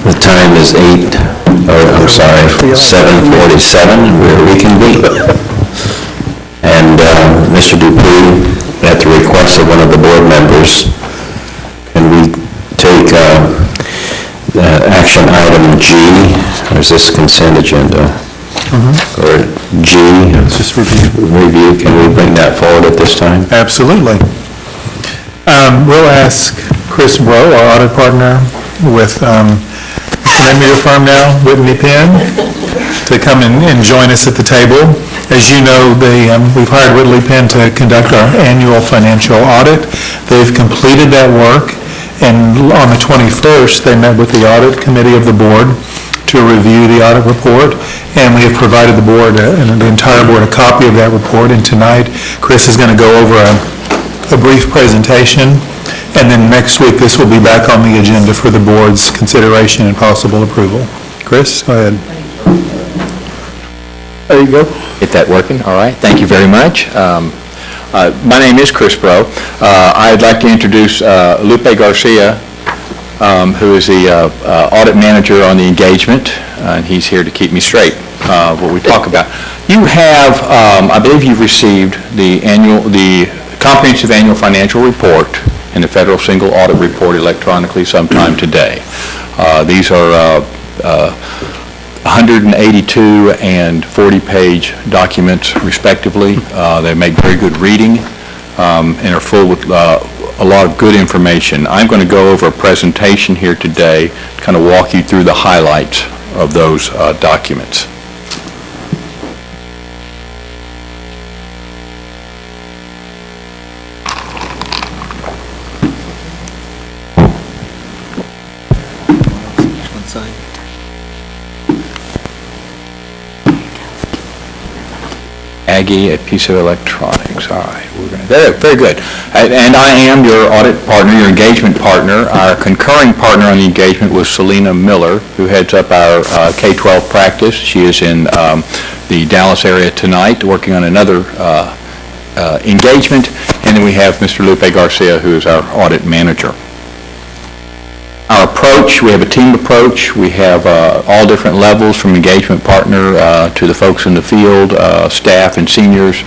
The time is 7:47, where we can be. And Mr. Dupuy, at the request of one of the board members, can we take action item G, or is this consent agenda? Or G, Just review. review, can we bring that forward at this time? Absolutely. We'll ask Chris Bro, our audit partner with, what's the name of your firm now, Whitney Penn, to come and join us at the table. As you know, we've hired Whitney Penn to conduct our annual financial audit. They've completed that work, and on the 21st, they met with the audit committee of the board to review the audit report, and we have provided the board, and the entire board, a copy of that report. And tonight, Chris is going to go over a brief presentation, and then next week, this will be back on the agenda for the board's consideration and possible approval. Chris, go ahead. There you go. Get that working, all right. Thank you very much. My name is Chris Bro. I'd like to introduce Lupe Garcia, who is the audit manager on the engagement, and he's here to keep me straight, what we talk about. You have, I believe you've received the comprehensive annual financial report and the federal single audit report electronically sometime today. These are 182 and 40-page documents, respectively. They make very good reading and are full with a lot of good information. I'm going to go over a presentation here today, kind of walk you through the highlights of those documents. Aggie, a piece of electronics. All right, very good. And I am your audit partner, your engagement partner. Our concurring partner on the engagement was Selena Miller, who heads up our K-12 practice. She is in the Dallas area tonight, working on another engagement. And then we have Mr. Lupe Garcia, who is our audit manager. Our approach, we have a team approach. We have all different levels, from engagement partner to the folks in the field, staff and seniors.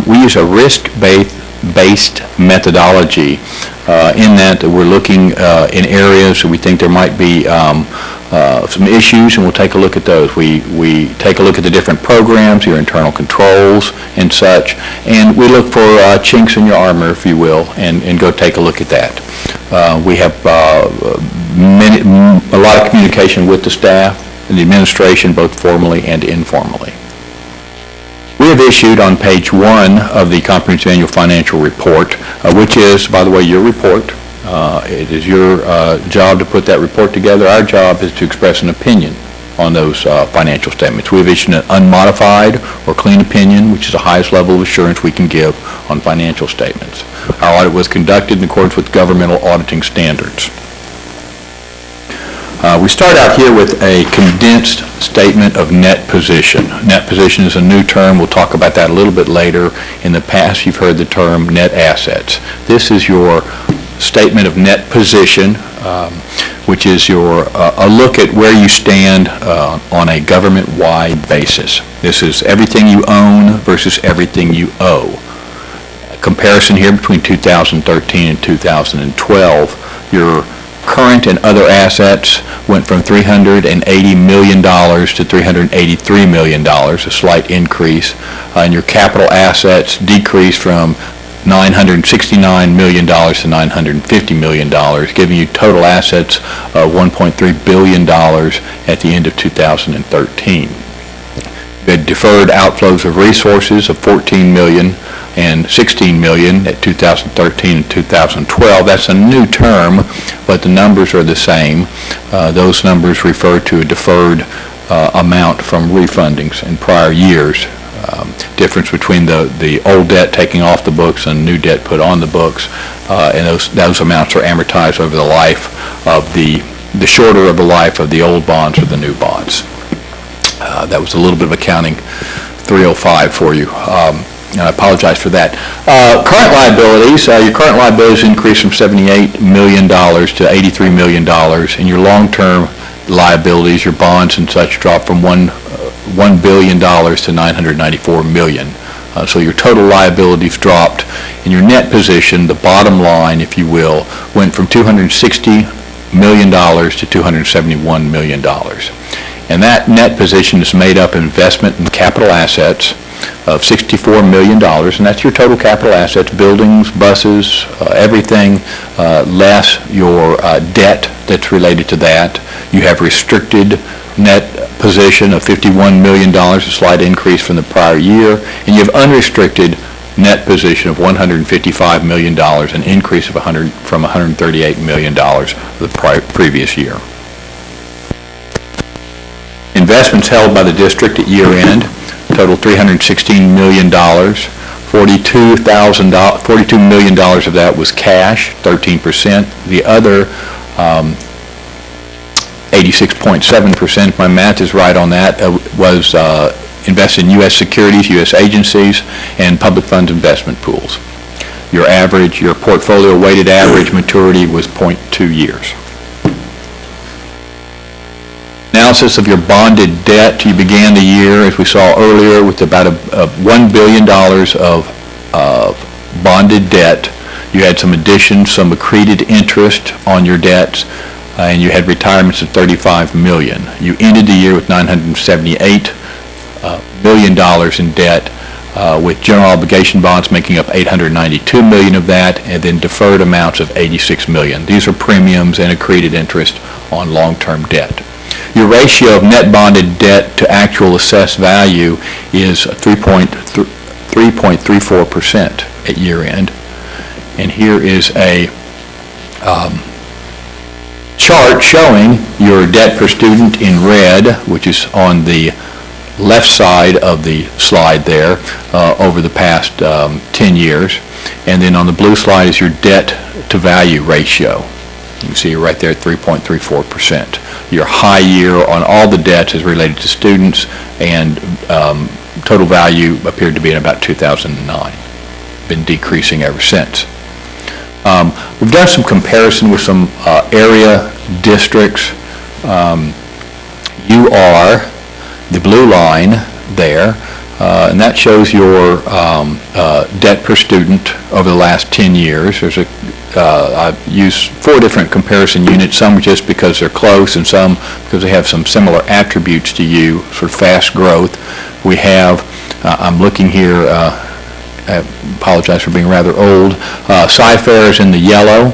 We use a risk-based methodology in that we're looking in areas that we think there might be some issues, and we'll take a look at those. We take a look at the different programs, your internal controls and such, and we look for chinks in your armor, if you will, and go take a look at that. We have a lot of communication with the staff and the administration, both formally and informally. We have issued on page 1 of the Comprehensive Annual Financial Report, which is, by the way, your report. It is your job to put that report together. Our job is to express an opinion on those financial statements. We have issued an unmodified or clean opinion, which is the highest level of assurance we can give on financial statements. Our audit was conducted in accordance with governmental auditing standards. We start out here with a condensed statement of net position. Net position is a new term. We'll talk about that a little bit later. In the past, you've heard the term net assets. This is your statement of net position, which is your a look at where you stand on a government-wide basis. This is everything you own versus everything you owe. A comparison here between 2013 and 2012. Your current and other assets went from $380 million to $383 million, a slight increase. And your capital assets decreased from $969 million to $950 million, giving you total assets of $1.3 billion at the end of 2013. We had deferred outflows of resources of $14 million and $16 million at 2013 and 2012. That's a new term, but the numbers are the same. Those numbers refer to a deferred amount from refundings in prior years. Difference between the old debt taking off the books and new debt put on the books, and those amounts are amortized over the life of the shorter of the life of the old bonds or the new bonds. That was a little bit of accounting 305 for you. And I apologize for that. Current liabilities, your current liabilities increased from $78 million to $83 million, and your long-term liabilities, your bonds and such, dropped from $1 billion to $994 million. So your total liabilities dropped, and your net position, the bottom line, if you will, went from $260 million to $271 million. And that net position is made up of investment in capital assets of $64 million, and that's your total capital assets, buildings, buses, everything, less your debt that's related to that. You have restricted net position of $51 million, a slight increase from the prior year, and you have unrestricted net position of $155 million, an increase of from $138 million the previous year. Investments held by the district at year end total $316 million. $42 million of that was cash, 13%. The other 86.7%, if my math is right on that, was invested in U.S. securities, U.S. agencies, and public funds investment pools. Your portfolio weighted average maturity was 0.2 years. Analysis of your bonded debt. You began the year, as we saw earlier, with about $1 billion of bonded debt. You had some additions, some accreted interest on your debts, and you had retirements of $35 million. You ended the year with $978 million in debt, with general obligation bonds making up $892 million of that, and then deferred amounts of $86 million. These are premiums and accreted interest on long-term debt. Your ratio of net bonded debt to actual assessed value is 3.34% at year end. And here is a chart showing your debt per student in red, which is on the left side of the slide there, over the past 10 years. And then on the blue slide is your debt to value ratio. You can see right there at 3.34%. Your high year on all the debts is related to students, and total value appeared to be in about 2009. Been decreasing ever since. We've done some comparison with some area districts. You are the blue line there, and that shows your debt per student over the last 10 years. I've used 4 different comparison units, some just because they're close and some because they have some similar attributes to you, sort of fast growth. We have, I'm looking here, I apologize for being rather old, Cy-Fair is in the yellow,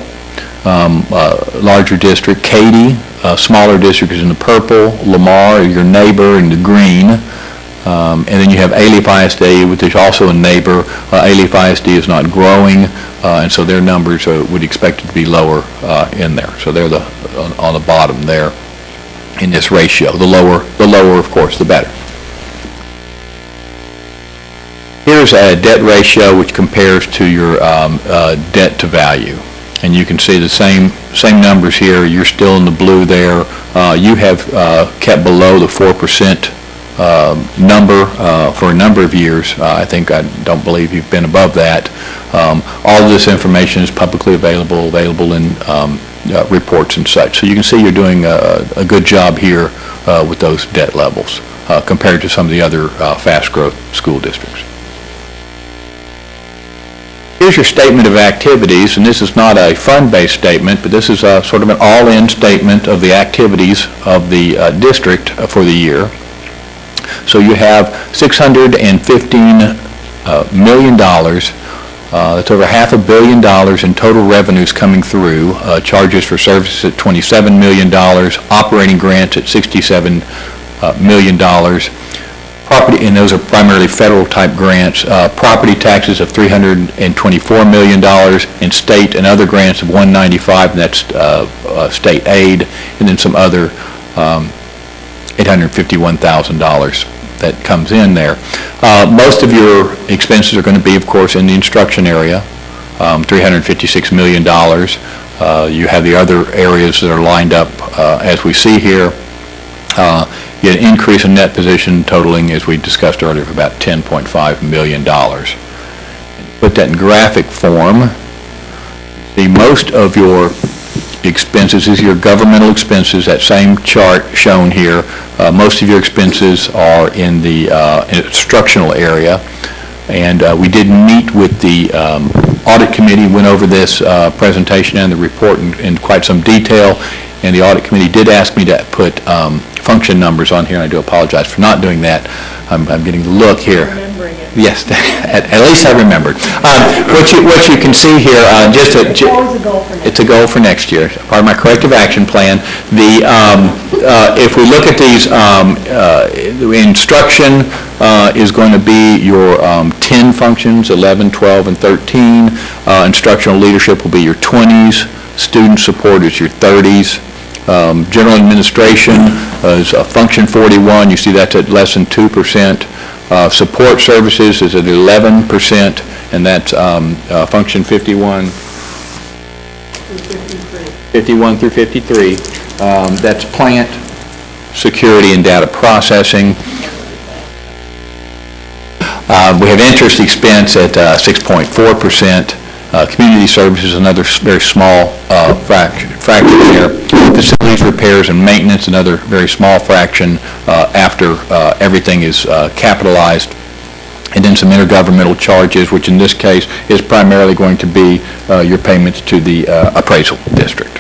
larger district. Katy, smaller district, is in the purple. Lamar, your neighbor, in the green. And then you have Alief ISD, which is also a neighbor. Alief ISD is not growing, and so their numbers would expect it to be lower in there. So they're on the bottom there in this ratio. The lower, of course, the better. Here's a debt ratio which compares to your debt to value. And you can see the same numbers here. You're still in the blue there. You have kept below the 4% number for a number of years. I don't believe you've been above that. All of this information is publicly available in reports and such. So you can see you're doing a good job here with those debt levels compared to some of the other fast growth school districts. Here's your statement of activities, and this is not a fund-based statement, but this is sort of an all-in statement of the activities of the district for the year. So you have $615 million. That's over $500 million in total revenues coming through. Charges for services at $27 million. Operating grants at $67 million. Property, and those are primarily federal type grants. Property taxes of $324 million, and state and other grants of $195, and that's state aid, and then some other $851,000 that comes in there. Most of your expenses are going to be, of course, in the instruction area, $356 million. You have the other areas that are lined up as we see here. You had an increase in net position totaling, as we discussed earlier, of about $10.5 million. Put that in graphic form. See, most of your expenses. These are your governmental expenses, that same chart shown here. Most of your expenses are in the instructional area. And we did meet with the audit committee, went over this presentation and the report in quite some detail. And the audit committee did ask me to put function numbers on here, and I do apologize for not doing that. I'm getting the look here. Remembering it. Yes, at least I remembered. What you can see here, It's always a goal for next. it's a goal for next year, part of my corrective action plan. If we look at these, the instruction is going to be your 10 functions, 11, 12, and 13. Instructional leadership will be your 20s. Student support is your 30s. General administration is function 41. You see that's at less than 2%. Support services is at 11%, and that's function 51 through 53. That's plant, security, and data processing. We have interest expense at 6.4%. Community services, another very small fraction there. Facilities repairs and maintenance, another very small fraction after everything is capitalized. And then some intergovernmental charges, which in this case is primarily going to be your payments to the appraisal district.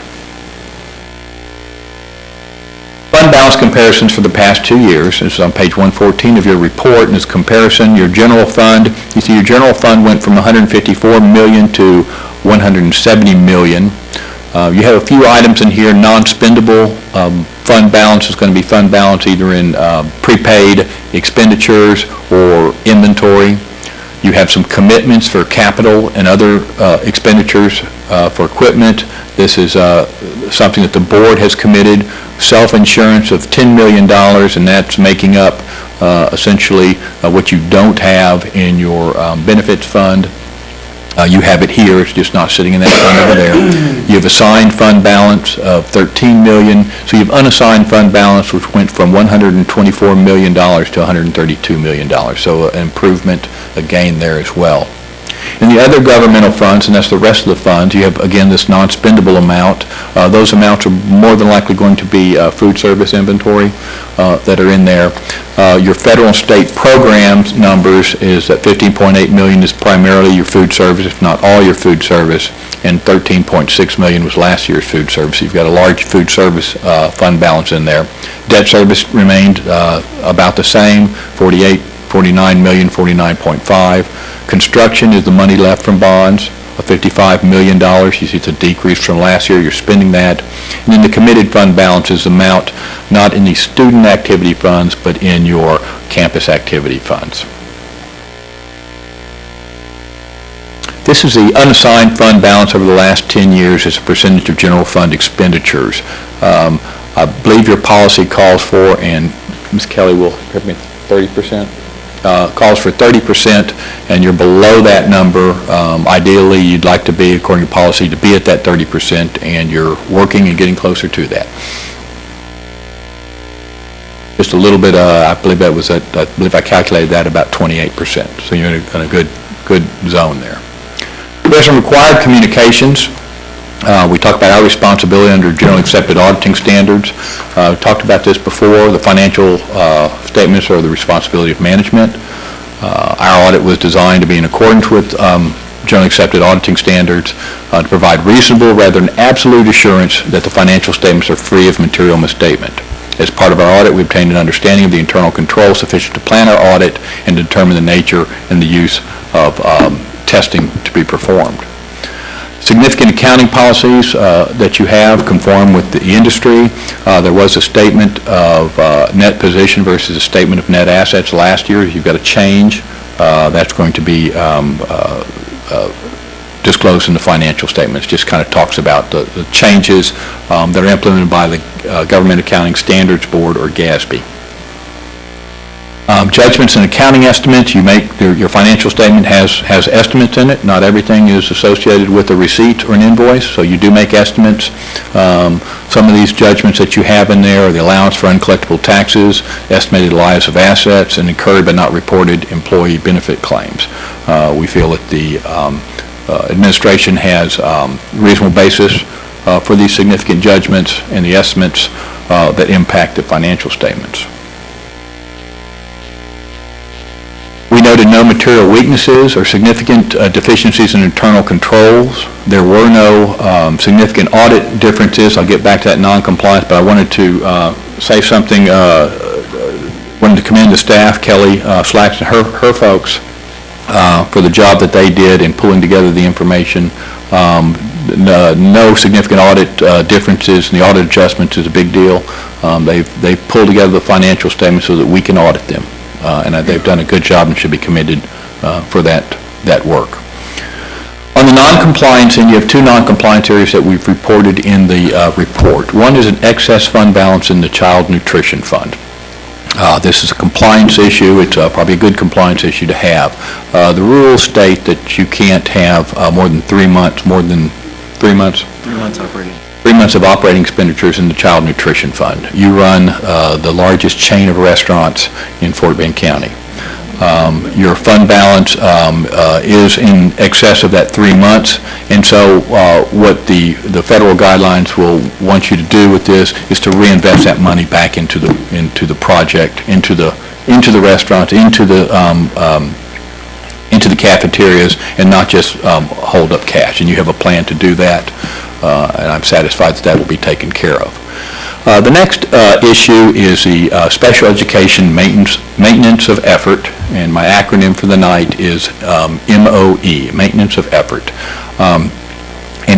Fund balance comparisons for the past 2 years. This is on page 114 of your report, and this comparison, your general fund, you see your general fund went from $154 million to $170 million. You have a few items in here. Non-spendable fund balance is going to be fund balance either in prepaid expenditures or inventory. You have some commitments for capital and other expenditures for equipment. This is something that the board has committed. Self-insurance of $10 million, and that's making up essentially what you don't have in your benefits fund. You have it here, it's just not sitting in that fund over there. You have assigned fund balance of $13 million. So you have unassigned fund balance, which went from $124 million to $132 million. So an improvement, a gain there as well. In the other governmental funds, and that's the rest of the funds, you have, again, this non-spendable amount. Those amounts are more than likely going to be food service inventory that are in there. Your federal and state programs numbers is that $15.8 million is primarily your food service, if not all your food service, and $13.6 million was last year's food service. You've got a large food service fund balance in there. Debt service remained about the same, $49 million, $49.5. Construction is the money left from bonds of $55 million. You see it's a decrease from last year. You're spending that. And then the committed fund balance is the amount not in the student activity funds, but in your campus activity funds. This is the unassigned fund balance over the last 10 years as a percentage of general fund expenditures. I believe your policy calls for, and Ms. Kelly will correct me, 30%? Calls for 30%, and you're below that number. Ideally, you'd like to be, according to policy, to be at that 30%, and you're working and getting closer to that. Just a little bit, I believe that was, I believe I calculated that about 28%. So you're in a good zone there. There's some required communications. We talked about our responsibility under generally accepted auditing standards. We talked about this before. The financial statements are the responsibility of management. Our audit was designed to be in accordance with generally accepted auditing standards to provide reasonable rather than absolute assurance that the financial statements are free of material misstatement. As part of our audit, we obtained an understanding of the internal controls sufficient to plan our audit and determine the nature and the use of testing to be performed. Significant accounting policies that you have conform with the industry. There was a statement of net position versus a statement of net assets last year. You've got a change. That's going to be disclosed in the financial statements. Just kind of talks about the changes that are implemented by the Government Accounting Standards Board, or GASB. Judgments and accounting estimates, you make, your financial statement has estimates in it. Not everything is associated with a receipt or an invoice, so you do make estimates. Some of these judgments that you have in there are the allowance for uncollectible taxes, estimated lives of assets, and incurred but not reported employee benefit claims. We feel that the administration has reasonable basis for these significant judgments and the estimates that impact the financial statements. We noted no material weaknesses or significant deficiencies in internal controls. There were no significant audit differences. I'll get back to that non-compliance, but I wanted to say something. Wanted to commend the staff, Kelly Slaxton, her folks, for the job that they did in pulling together the information. No significant audit differences, and the audit adjustments is a big deal. They've pulled together the financial statements so that we can audit them. And they've done a good job and should be commended for that work. On the non-compliance end, you have two non-compliance areas that we've reported in the report. One is an excess fund balance in the Child Nutrition Fund. This is a compliance issue. It's probably a good compliance issue to have. The rules state that you can't have more than 3 months of operating expenditures in the Child Nutrition Fund. You run the largest chain of restaurants in Fort Bend County. Your fund balance is in excess of that 3 months, and so what the federal guidelines will want you to do with this is to reinvest that money back into the project, into the restaurants, into the cafeterias, and not just hold up cash. And you have a plan to do that, and I'm satisfied that will be taken care of. The next issue is the Special Education Maintenance of Effort, and my acronym for the night is MOE, Maintenance of Effort. And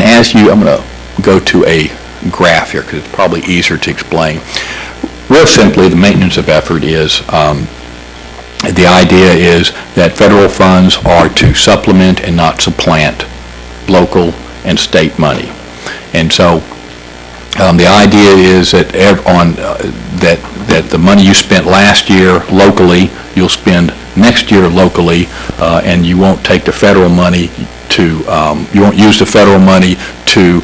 I'm going to go to a graph here because it's probably easier to explain. Real simply, the maintenance of effort is the idea is that federal funds are to supplement and not supplant local and state money. And so the idea is that that the money you spent last year locally, you'll spend next year locally, and you won't take the federal money you won't use the federal money to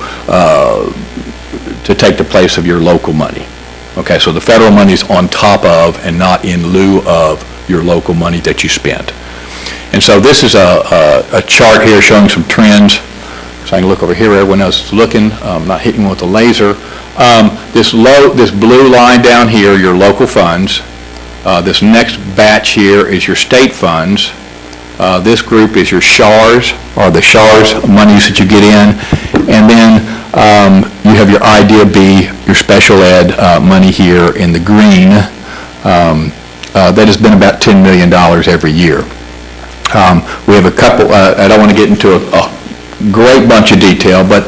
take the place of your local money. Okay, so the federal money is on top of and not in lieu of your local money that you spent. And so this is a chart here showing some trends. So I can look over here where everyone else is looking. I'm not hitting with a laser. This blue line down here, your local funds. This next batch here is your state funds. This group is your SHARs, or the SHARs monies that you get in. And then you have your IDEA B, your special ed money here in the green. That has been about $10 million every year. We have a couple, I don't want to get into a great bunch of detail, but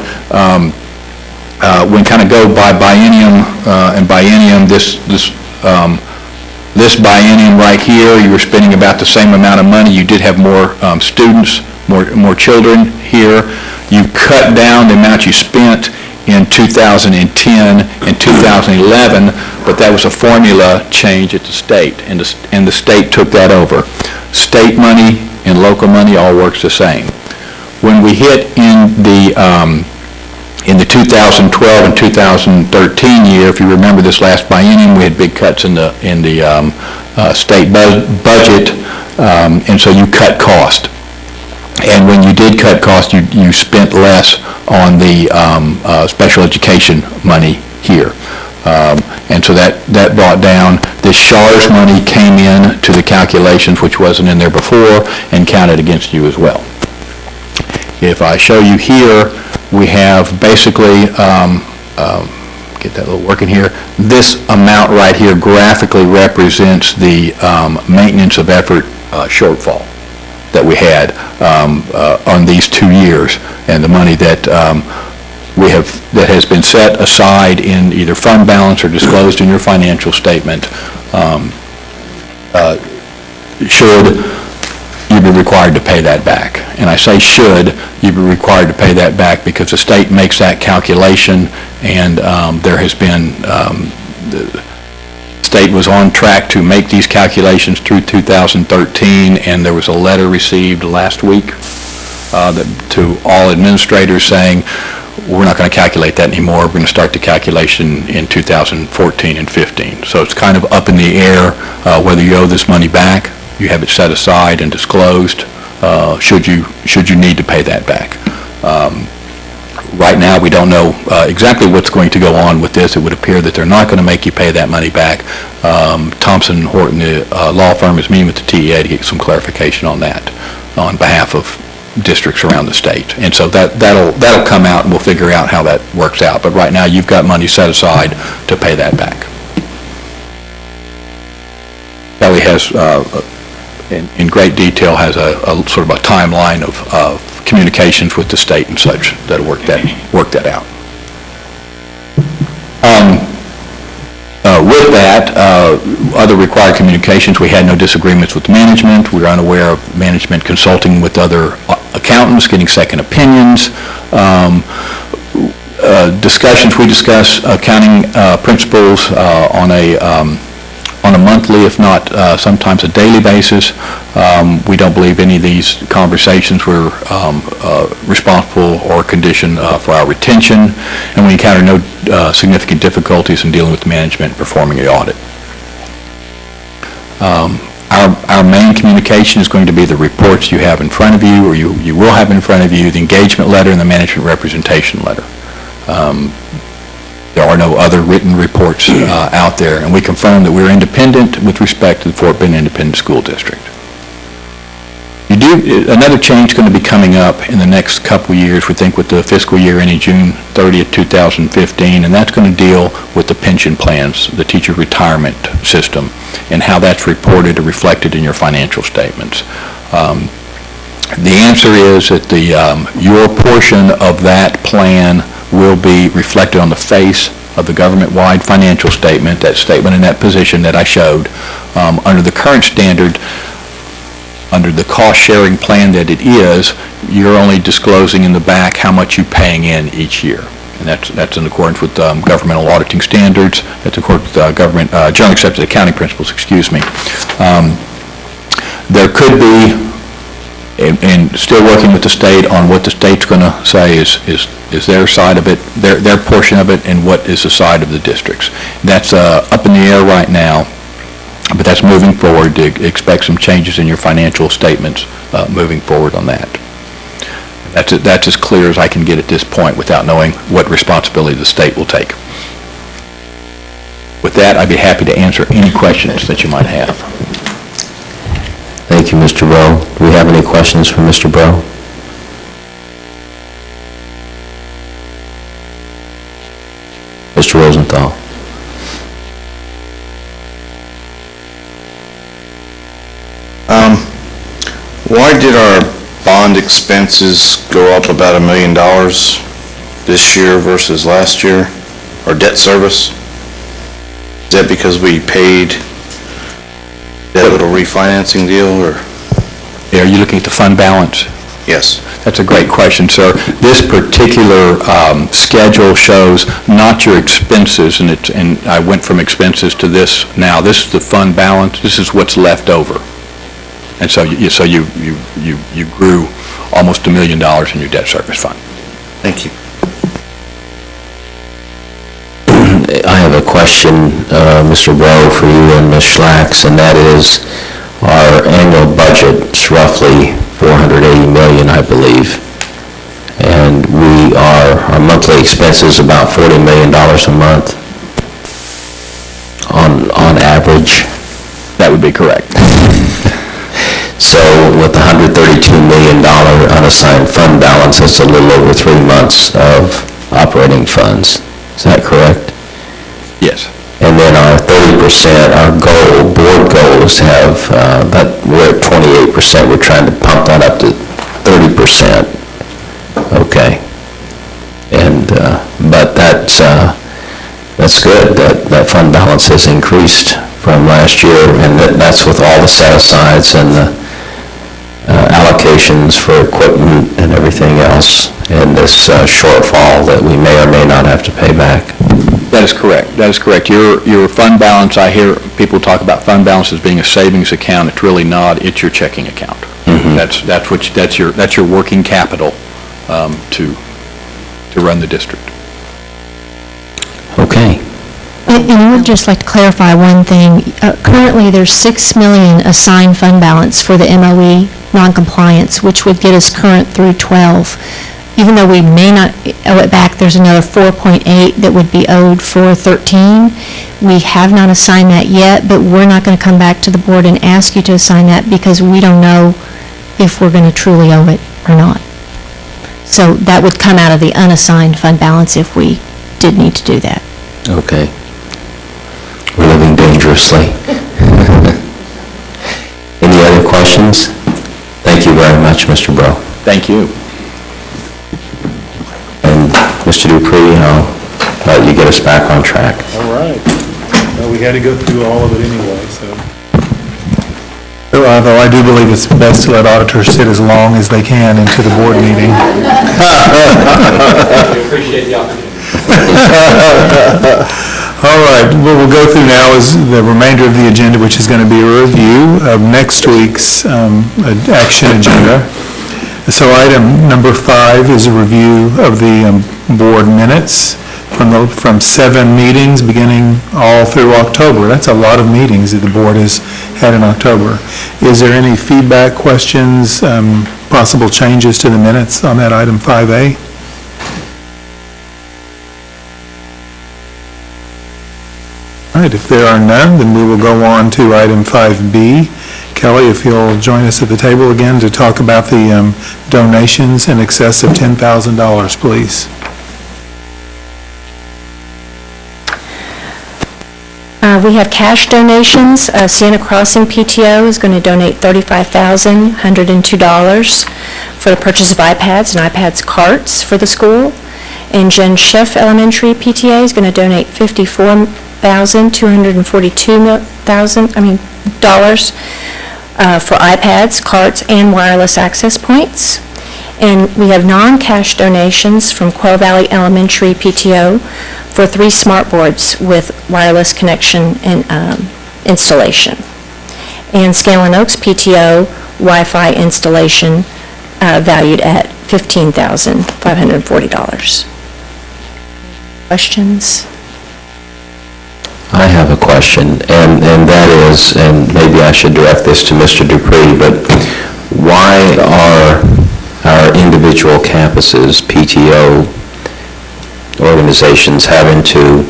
we kind of go by biennium and biennium. This biennium right here, you were spending about the same amount of money. You did have more students, more children here. You cut down the amount you spent in 2010 and 2011, but that was a formula change at the state, and the state took that over. State money and local money all works the same. When we hit in the 2012 and 2013 year, if you remember this last biennium, we had big cuts in the state budget, and so you cut cost. And when you did cut cost, you spent less on the special education money here. And so that brought down, this SHARS money came in to the calculations, which wasn't in there before, and counted against you as well. If I show you here, we have basically, get that little working here, this amount right here graphically represents the maintenance of effort shortfall that we had on these 2 years, and the money that that has been set aside in either fund balance or disclosed in your financial statement should you be required to pay that back. And I say should you be required to pay that back because the state makes that calculation, and there has been the state was on track to make these calculations through 2013, and there was a letter received last week to all administrators saying, we're not going to calculate that anymore. We're going to start the calculation in 2014 and 15. So it's kind of up in the air whether you owe this money back. You have it set aside and disclosed should you need to pay that back. Right now, we don't know exactly what's going to go on with this. It would appear that they're not going to make you pay that money back. Thompson Horton, the law firm, is meeting with the TEA to get some clarification on that on behalf of districts around the state. And so that'll come out, and we'll figure out how that works out. But right now, you've got money set aside to pay that back. Kelly has, in great detail, has a sort of a timeline of communications with the state and such that'll work that out. With that, other required communications, we had no disagreements with management. We were unaware of management consulting with other accountants, getting second opinions. Discussions, we discuss accounting principles on a monthly, if not sometimes a daily basis. We don't believe any of these conversations were responsible or condition for our retention, and we encounter no significant difficulties in dealing with management performing the audit. Our main communication is going to be the reports you have in front of you, or you will have in front of you, the engagement letter and the management representation letter. There are no other written reports out there, and we confirm that we're independent with respect to the Fort Bend Independent School District. Another change going to be coming up in the next couple years, we think, with the fiscal year ending June 30th, 2015, and that's going to deal with the pension plans, the teacher retirement system, and how that's reported or reflected in your financial statements. The answer is that your portion of that plan will be reflected on the face of the government-wide financial statement, that statement in that position that I showed. Under the current standard, under the cost-sharing plan that it is, you're only disclosing in the back how much you're paying in each year. And that's in accordance with governmental auditing standards, that's in accordance with government, generally accepted accounting principles, excuse me. There could be, and still working with the state on what the state's going to say is their side of it, their portion of it, and what is the side of the districts. That's up in the air right now, but that's moving forward. To expect some changes in your financial statements moving forward on that. That's as clear as I can get at this point without knowing what responsibility the state will take. With that, I'd be happy to answer any questions that you might have. Thank you, Mr. Rowe. Do we have any questions for Mr. Rowe? Mr. Rosenthal. Why did our bond expenses go up about $1 million this year versus last year? Our debt service? Is that because we paid that little refinancing deal, or? Are you looking at the fund balance? Yes. That's a great question, sir. This particular schedule shows not your expenses, and I went from expenses to this now. This is the fund balance. This is what's left over. And so you grew almost $1 million in your debt service fund. Thank you. I have a question, Mr. Rowe, for you and Ms. Schlacks, and that is our annual budget's roughly $480 million, I believe. And our monthly expense is about $40 million a month on average. That would be correct. So with the $132 million unassigned fund balance, that's a little over 3 months of operating funds. Is that correct? Yes. And then our 30%, our board goal is to have, we're at 28%, we're trying to pump that up to 30%. Okay. And, but that's good, that fund balance has increased from last year, and that's with all the set-asides and the allocations for equipment and everything else, and this shortfall that we may or may not have to pay back. That is correct. That is correct. Your fund balance, I hear people talk about fund balance as being a savings account. It's really not. It's your checking account. Mm-hmm. That's your working capital to run the district. Okay. And I would just like to clarify one thing. Currently, there's $6 million assigned fund balance for the MOE noncompliance, which would get us current through 12. even though we may not owe it back, there's another 4.8 that would be owed for 13. We have not assigned that yet, but we're not going to come back to the board and ask you to assign that because we don't know if we're going to truly owe it or not. So that would come out of the unassigned fund balance if we did need to do that. Okay. We're living dangerously. Any other questions? Thank you very much, Mr. Bro. Thank you. And Mr. Dupree, I'll let you get us back on track. All right. Well, we had to go through all of it anyway, so. Although I do believe it's best to let auditors sit as long as they can into the board meeting. We appreciate the opportunity. All right, what we'll go through now is the remainder of the agenda, which is going to be a review of next week's action agenda. So item number 5 is a review of the board minutes from 7 meetings beginning all through October. That's a lot of meetings that the board has had in October. Is there any feedback, questions, possible changes to the minutes on that item 5A? All right, if there are none, then we will go on to item 5B. Kelly, if you'll join us at the table again to talk about the donations in excess of $10,000, please. We have cash donations. Sienna Crossing PTO is going to donate $35,102 for the purchase of iPads and iPads carts for the school. And Jen Schiff Elementary PTA is going to donate $54,242 for iPads, carts, and wireless access points. And we have non-cash donations from Quail Valley Elementary PTO for 3 smartboards with wireless connection and installation. And Scanlon Oaks PTO Wi-Fi installation valued at $15,540. Questions? I have a question, and that is, and maybe I should direct this to Mr. Dupree, but why are our individual campuses, PTO organizations, having to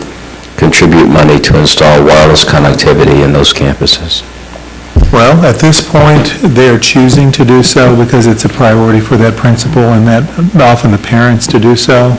contribute money to install wireless connectivity in those campuses? Well, at this point, they're choosing to do so because it's a priority for that principal and that often the parents to do so.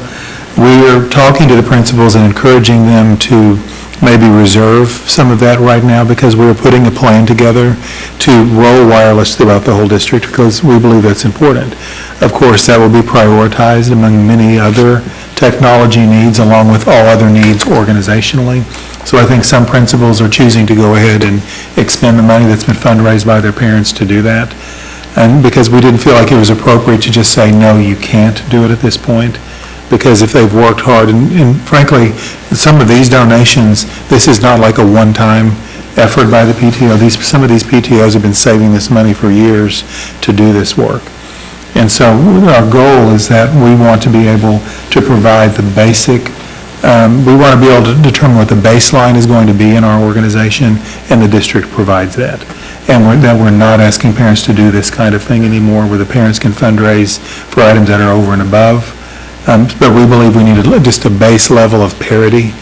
We are talking to the principals and encouraging them to maybe reserve some of that right now because we're putting a plan together to roll wireless throughout the whole district because we believe that's important. Of course, that will be prioritized among many other technology needs along with all other needs organizationally. So I think some principals are choosing to go ahead and expend the money that's been fundraised by their parents to do that. And because we didn't feel like it was appropriate to just say, no, you can't do it at this point. Because if they've worked hard, and frankly, some of these donations, this is not like a one-time effort by the PTO. Some of these PTOs have been saving this money for years to do this work. And so our goal is that we want to be able to provide the basic, we want to be able to determine what the baseline is going to be in our organization, and the district provides that. And that we're not asking parents to do this kind of thing anymore, where the parents can fundraise for items that are over and above. But we believe we need just a base level of parity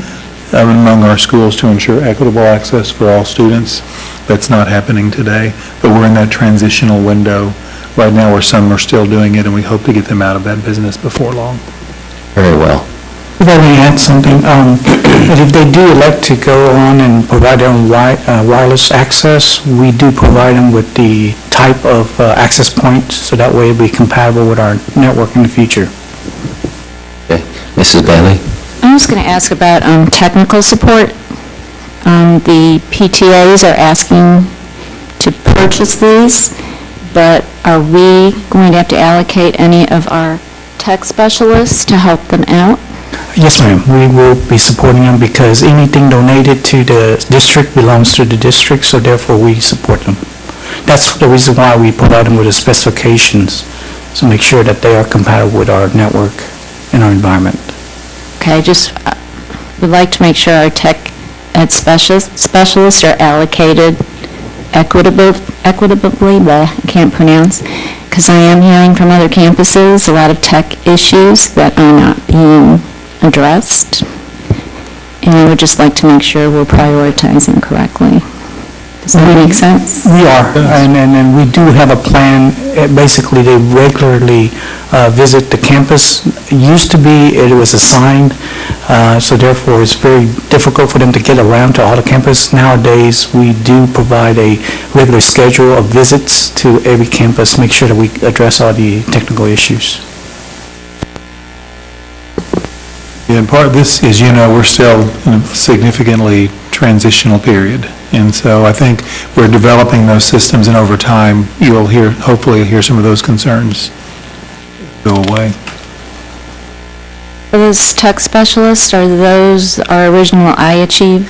among our schools to ensure equitable access for all students. That's not happening today, but we're in that transitional window right now where some are still doing it, and we hope to get them out of that business before long. Very well. If I may add something, but if they do elect to go on and provide their own wireless access, we do provide them with the type of access points, so that way it'll be compatible with our network in the future. Okay. Mrs. Bailey? I was going to ask about technical support. The PTAs are asking to purchase these, but are we going to have to allocate any of our tech specialists to help them out? Yes, ma'am. We will be supporting them because anything donated to the district belongs to the district, so therefore we support them. That's the reason why we provide them with the specifications, to make sure that they are compatible with our network and our environment. Okay, just would like to make sure our tech ed specialists are allocated equitably, but I can't pronounce, because I am hearing from other campuses, a lot of tech issues that are not being addressed. And I would just like to make sure we're prioritizing correctly. Does that make sense? We are, and we do have a plan. Basically, they regularly visit the campus. Used to be, it was assigned, so therefore it's very difficult for them to get around to all the campus. Nowadays, we do provide a regular schedule of visits to every campus, make sure that we address all the technical issues. In part, this, as you know, we're still in a significantly transitional period. And so I think we're developing those systems, and over time, hopefully you'll hear some of those concerns go away. For those tech specialists, are those our original iAchieve?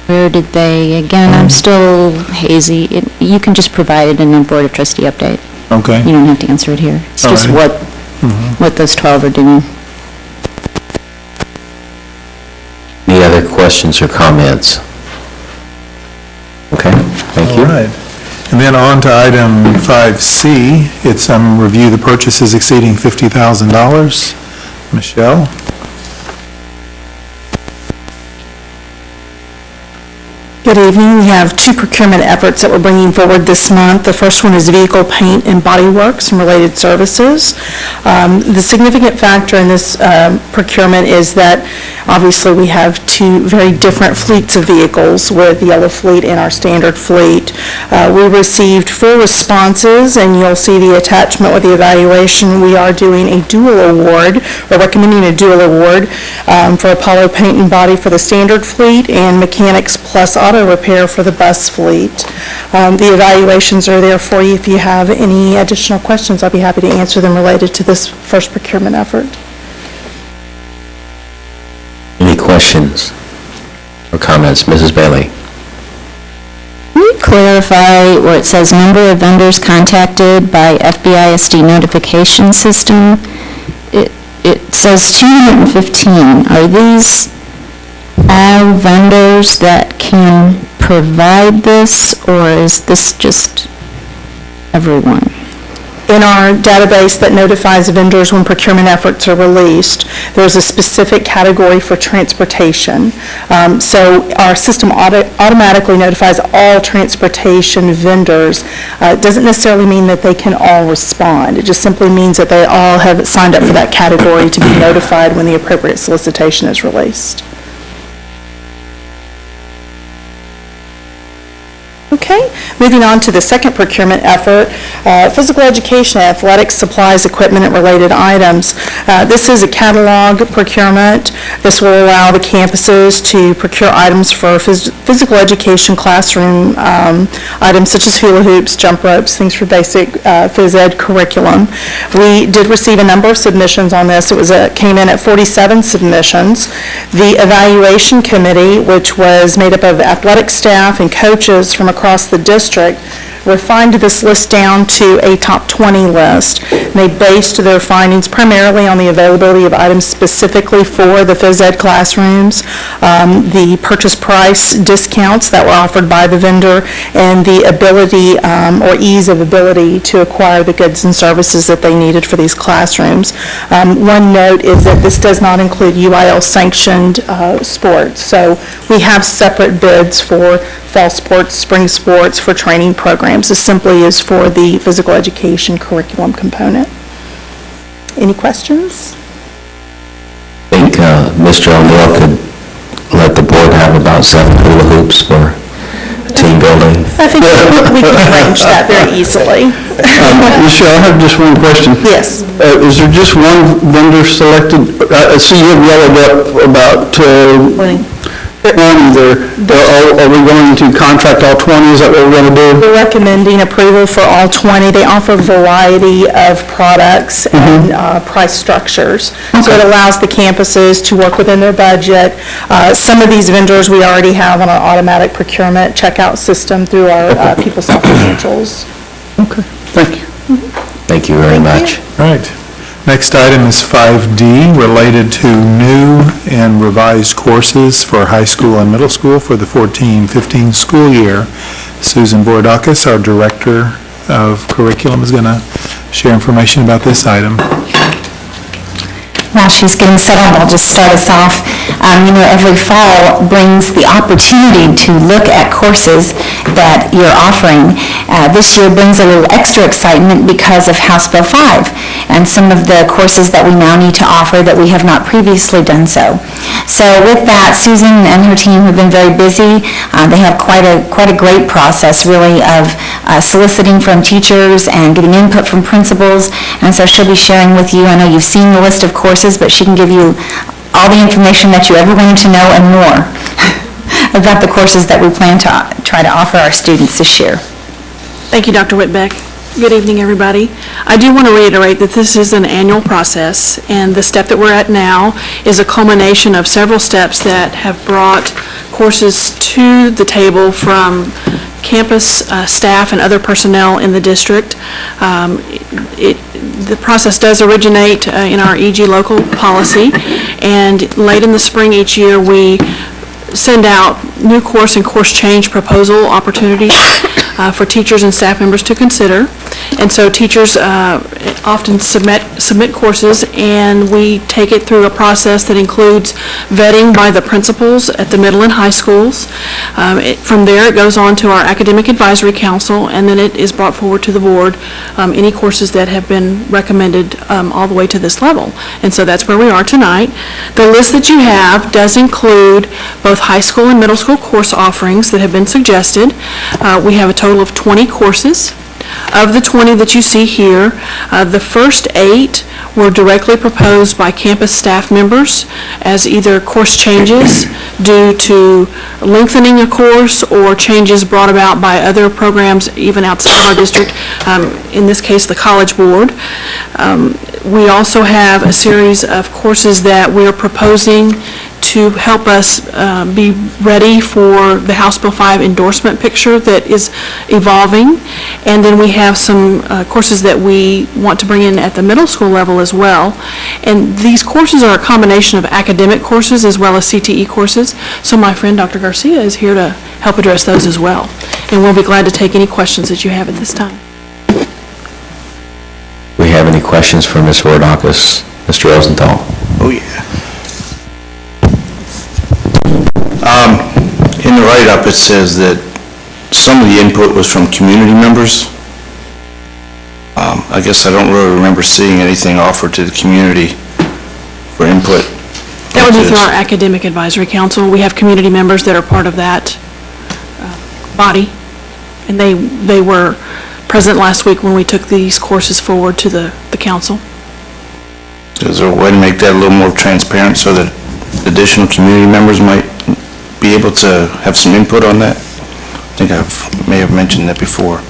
Where did they, again, I'm still hazy. You can just provide it in a Board of Trustee update. Okay? You don't have to answer it here. It's just All right. what those 12 are doing. Any other questions or comments? Okay, thank you. All right. And then on to item 5C, it's review the purchases exceeding $50,000. Michelle? Good evening. We have two procurement efforts that we're bringing forward this month. The first one is vehicle paint and body works and related services. The significant factor in this procurement is that obviously we have two very different fleets of vehicles with the yellow fleet and our standard fleet. We received full responses, and you'll see the attachment with the evaluation. We are doing a dual award, or recommending a dual award for Apollo Paint and Body for the standard fleet and Mechanics Plus Auto Repair for the bus fleet. The evaluations are there for you. If you have any additional questions, I'll be happy to answer them related to this first procurement effort. Any questions or comments? Mrs. Bailey? Can you clarify where it says number of vendors contacted by FBISD notification system? It says 215. Are these all vendors that can provide this, or is this just everyone? In our database that notifies vendors when procurement efforts are released, there's a specific category for transportation. So our system automatically notifies all transportation vendors. It doesn't necessarily mean that they can all respond. It just simply means that they all have signed up for that category to be notified when the appropriate solicitation is released. Okay, moving on to the second procurement effort, physical education, athletics, supplies, equipment, and related items. This is a catalog procurement. This will allow the campuses to procure items for physical education classroom items such as hula hoops, jump ropes, things for basic phys ed curriculum. We did receive a number of submissions on this. It came in at 47 submissions. The evaluation committee, which was made up of athletic staff and coaches from across the district, refined this list down to a top 20 list. They based their findings primarily on the availability of items specifically for the phys ed classrooms, the purchase price discounts that were offered by the vendor, and the ability or ease of ability to acquire the goods and services that they needed for these classrooms. One note is that this does not include UIL sanctioned sports. So we have separate bids for fall sports, spring sports, for training programs. This simply is for the physical education curriculum component. Any questions? I think Mr. O'Neill could let the board have about 7 hula hoops for team building. I think we can arrange that very easily. Michelle, I have just one question. Yes. Is there just one vendor selected? I see you have yellowed up about 20 there. Are we going to contract all 20? Is that what we're going to do? We're recommending approval for all 20. They offer a variety of products and price structures. So it allows the campuses to work within their budget. Some of these vendors we already have on our automatic procurement checkout system through our PeopleSoft financials. Okay, thank you. Thank you very much. All right. Next item is 5D, related to new and revised courses for high school and middle school for the 14-15 school year. Susan Boydakis, our Director of Curriculum is going to share information about this item. While she's getting settled, I'll just start us off. Every fall brings the opportunity to look at courses that you're offering. This year brings a little extra excitement because of House Bill 5 and some of the courses that we now need to offer that we have not previously done so. So with that, Susan and her team have been very busy. They have quite a great process, really, of soliciting from teachers and getting input from principals. And so she'll be sharing with you, I know you've seen the list of courses, but she can give you all the information that you ever wanted to know and more about the courses that we plan to try to offer our students this year. Thank you, Dr. Whitbeck. Good evening, everybody. I do want to reiterate that this is an annual process, and the step that we're at now is a culmination of several steps that have brought courses to the table from campus staff and other personnel in the district. The process does originate in our EG local policy, and late in the spring each year, we send out new course and course change proposal opportunities for teachers and staff members to consider. And so teachers often submit courses, and we take it through a process that includes vetting by the principals at the middle and high schools. From there, it goes on to our Academic Advisory Council, and then it is brought forward to the board, any courses that have been recommended all the way to this level. And so that's where we are tonight. The list that you have does include both high school and middle school course offerings that have been suggested. We have a total of 20 courses. Of the 20 that you see here, the first 8 were directly proposed by campus staff members as either course changes due to lengthening a course or changes brought about by other programs even outside of our district, in this case the College Board. We also have a series of courses that we are proposing to help us be ready for the House Bill 5 endorsement picture that is evolving. And then we have some courses that we want to bring in at the middle school level as well. And these courses are a combination of academic courses as well as CTE courses. So my friend Dr. Garcia is here to help address those as well. And we'll be glad to take any questions that you have at this time. We have any questions for Ms. Wardakis? Mr. Rosenthal? Oh, yeah. In the write-up, it says that some of the input was from community members. I guess I don't really remember seeing anything offered to the community for input. That would be through our Academic Advisory Council. We have community members that are part of that body, and they were present last week when we took these courses forward to the council. Is there a way to make that a little more transparent so that additional community members might be able to have some input on that? I think I may have mentioned that before.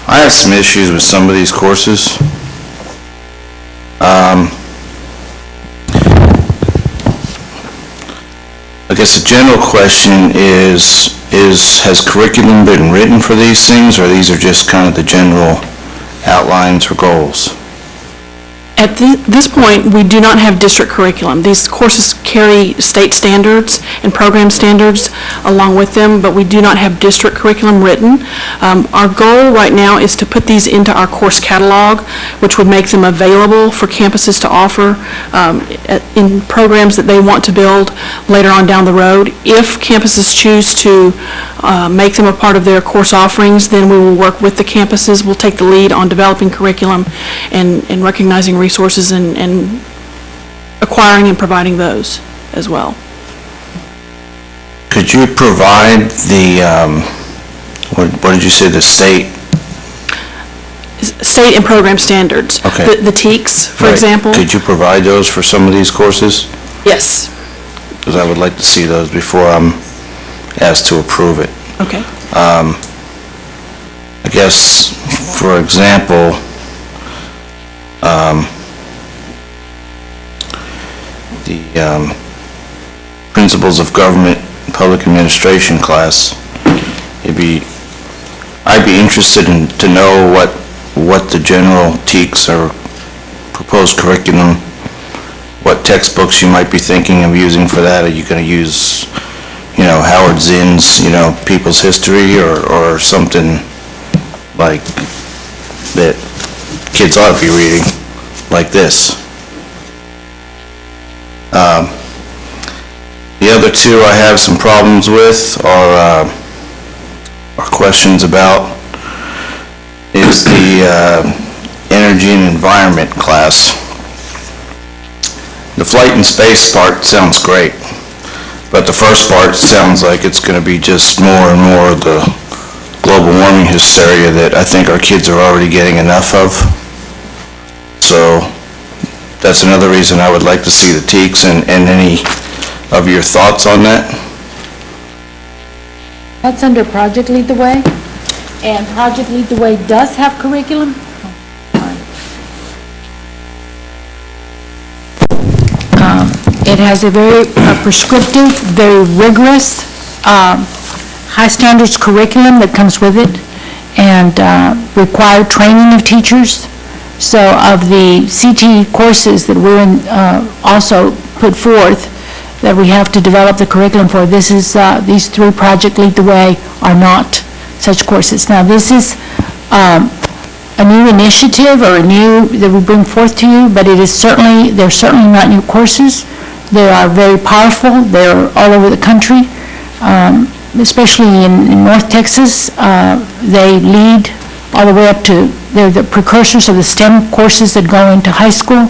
I have some issues with some of these courses. I guess the general question is has curriculum been written for these things, or these are just kind of the general outlines or goals? At this point, we do not have district curriculum. These courses carry state standards and program standards along with them, but we do not have district curriculum written. Our goal right now is to put these into our course catalog, which would make them available for campuses to offer in programs that they want to build later on down the road. If campuses choose to make them a part of their course offerings, then we will work with the campuses. We'll take the lead on developing curriculum and recognizing resources and acquiring and providing those as well. Could you provide the, what did you say, the state? State and program standards. Okay. The TEKS, for Right. example. Could you provide those for some of these courses? Yes. Because I would like to see those before I'm asked to approve it. Okay. I guess, for example, the Principles of Government and Public Administration class, I'd be interested to know what the general TEKS or proposed curriculum, what textbooks you might be thinking of using for that. Are you going to use, Howard Zinn's, People's History or something like that kids ought to be reading, like this. The other two I have some problems with are questions about is the energy and environment class. The flight and space part sounds great, but the first part sounds like it's going to be just more and more of the global warming hysteria that I think our kids are already getting enough of. So that's another reason I would like to see the TEKS, and any of your thoughts on that? That's under Project Lead the Way, and Project Lead the Way does have curriculum. It has a very prescriptive, very rigorous, high standards curriculum that comes with it, and required training of teachers. So of the CTE courses that we're also put forth, that we have to develop the curriculum for, these three Project Lead the Way are not such courses. Now, this is a new initiative or that we bring forth to you, but they're certainly not new courses. They are very powerful. They're all over the country, especially in North Texas. They lead all the way up to, they're the precursors of the STEM courses that go into high school.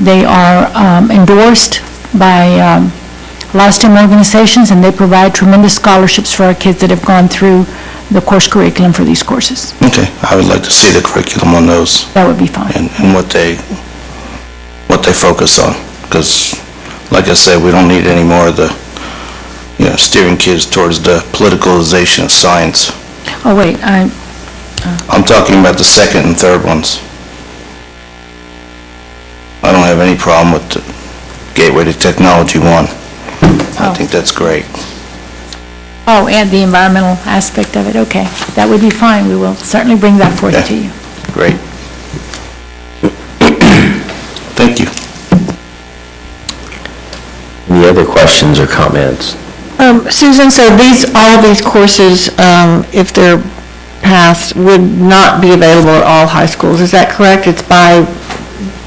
They are endorsed by a lot of STEM organizations, and they provide tremendous scholarships for our kids that have gone through the course curriculum for these courses. Okay, I would like to see the curriculum on those That would be fine. and what they focus on, because like I said, we don't need any more of the, steering kids towards the politicalization of science. Oh, wait, I'm talking about the second and third ones. I don't have any problem with the Gateway to Technology 1. I think that's great. oh, and the environmental aspect of it, okay. That would be fine. We will certainly bring that forth to you. Great. Thank you. Any other questions or comments? Susan, so all of these courses, if they're passed, would not be available at all high schools, is that correct? It's by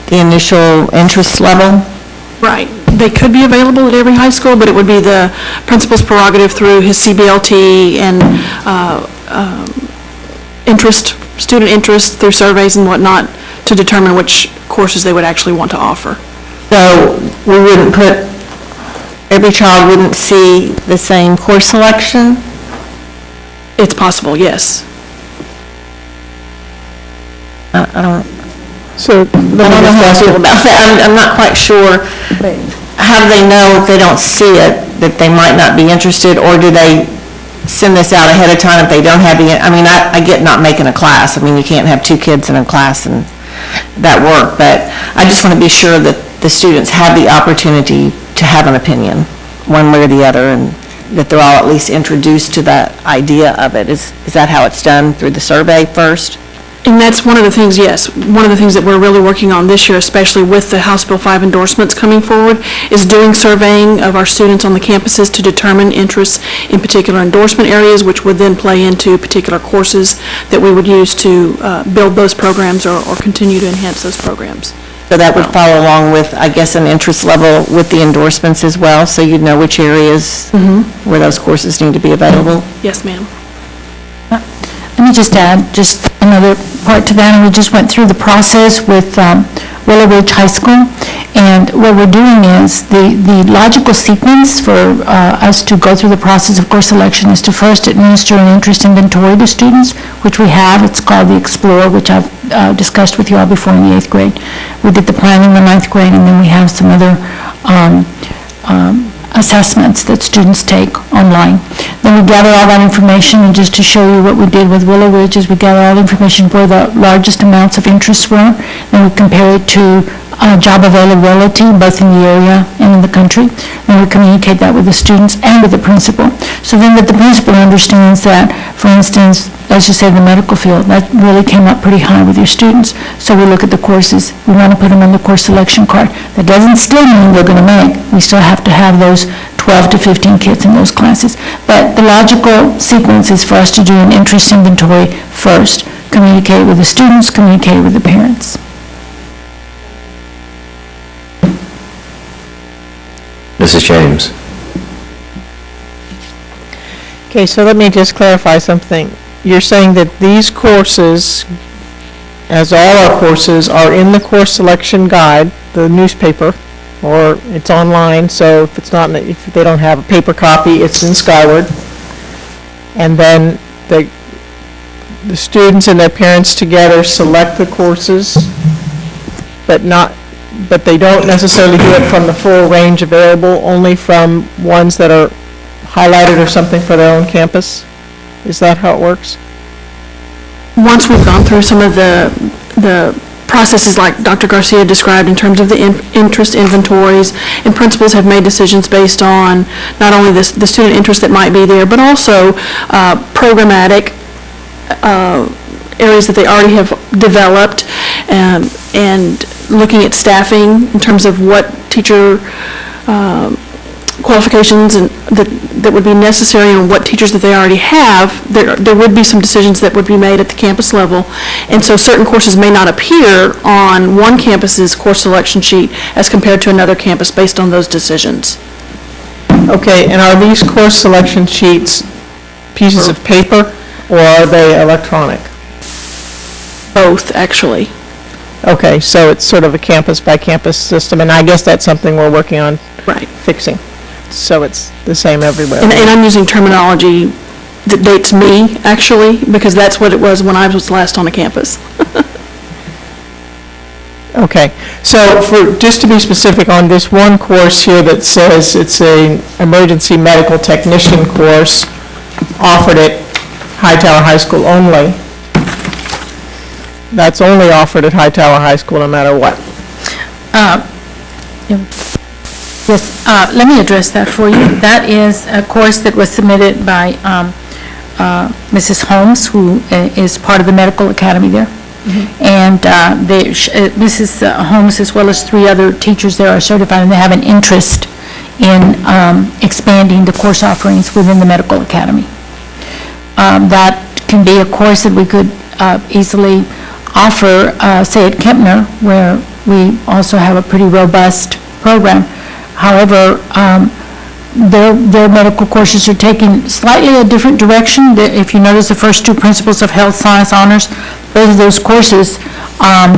the initial interest level? Right. They could be available at every high school, but it would be the principal's prerogative through his CBLT and student interest through surveys and whatnot to determine which courses they would actually want to offer. So we wouldn't every child wouldn't see the same course selection? It's possible, yes. I don't know how I feel about that. I'm not quite sure. How do they know if they don't see it, that they might not be interested, or do they send this out ahead of time if they don't have I get not making a class. You can't have two kids in a class and that work, but I just want to be sure that the students have the opportunity to have an opinion, one way or the other, and that they're all at least introduced to that idea of it. Is that how it's done, through the survey first? And that's one of the things, yes, one of the things that we're really working on this year, especially with the House Bill 5 endorsements coming forward, is doing surveying of our students on the campuses to determine interests in particular endorsement areas, which would then play into particular courses that we would use to build those programs or continue to enhance those programs. So that would follow along with, I guess, an interest level with the endorsements as well, so you'd know which areas where those courses need to be available? Yes, ma'am. Let me just add just another part to that, and we just went through the process with Willow Ridge High School, and what we're doing is, the logical sequence for us to go through the process of course selection is to first administer an interest inventory to students, which we have. It's called the Explore, which I've discussed with you all before in the 8th grade. We did the plan in the 9th grade, and then we have some other assessments that students take online. Then we gather all that information, and just to show you what we did with Willow Ridge is we gather all the information where the largest amounts of interest were, then we compare it to job availability, both in the area and in the country. Then we communicate that with the students and with the principal. So then that the principal understands that, for instance, let's just say the medical field, that really came up pretty high with your students. So we look at the courses, we want to put them on the course selection card. That doesn't still mean they're going to make. We still have to have those 12 to 15 kids in those classes. But the logical sequence is for us to do an interest inventory first, communicate with the students, communicate with the parents. Mrs. James? Okay, so let me just clarify something. You're saying that these courses, as all our courses, are in the course selection guide, the newspaper, or it's online, so if it's not, if they don't have a paper copy, it's in Skyward. And then the students and their parents together select the courses, but they don't necessarily do it from the full range available, only from ones that are highlighted or something for their own campus? Is that how it works? Once we've gone through some of the processes like Dr. Garcia described in terms of the interest inventories, and principals have made decisions based on not only the student interest that might be there, but also programmatic areas that they already have developed, and looking at staffing in terms of what teacher qualifications and that would be necessary and what teachers that they already have, there would be some decisions that would be made at the campus level. And so certain courses may not appear on one campus's course selection sheet as compared to another campus based on those decisions. Okay, and are these course selection sheets pieces of paper, or are they electronic? Both, actually. Okay, so it's sort of a campus-by-campus system, and I guess that's something we're working on fixing. So it's the same everywhere. And I'm using terminology that dates me, actually, because that's what it was when I was last on a campus. Okay, so just to be specific on this one course here that says it's an emergency medical technician course offered at Hightower High School only, that's only offered at Hightower High School no matter what. Yes, let me address that for you. That is a course that was submitted by Mrs. Holmes, who is part of the medical academy there. And Mrs. Holmes, as well as 3 other teachers there, are certified, and they have an interest in expanding the course offerings within the medical academy. That can be a course that we could easily offer, say at Kempner, where we also have a pretty robust program. However, their medical courses are taking slightly a different direction. If you notice, the first 2 principles of health science honors, both of those courses that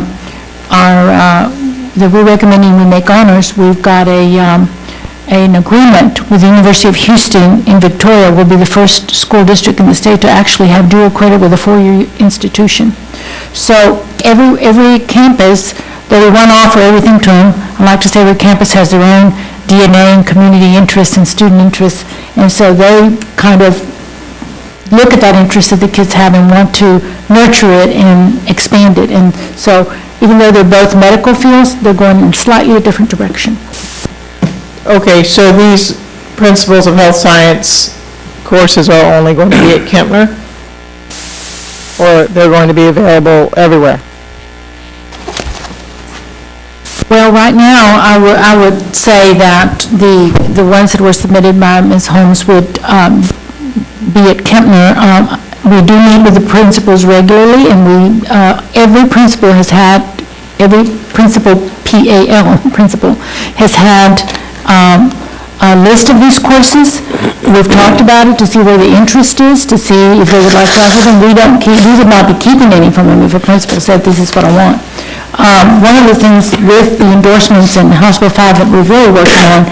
we're recommending we make honors. We've got an agreement with the University of Houston in Victoria. We'll be the first school district in the state to actually have dual credit with a 4-year institution. So every campus, that we want to offer everything to them. I like to say every campus has their own DNA and community interests and student interests, and so they kind of look at that interest that the kids have and want to nurture it and expand it. And so even though they're both medical fields, they're going in slightly a different direction. Okay, so these principles of health science courses are only going to be at Kempner? Or they're going to be available everywhere? Well, right now, I would say that the ones that were submitted by Ms. Holmes would be at Kempner. We do meet with the principals regularly, and every principal, PAL principal, has had a list of these courses. We've talked about it to see where the interest is, to see if they would like to offer them. We would not be keeping any from them if a principal said, this is what I want. One of the things with the endorsements in House Bill 5 that we're really working on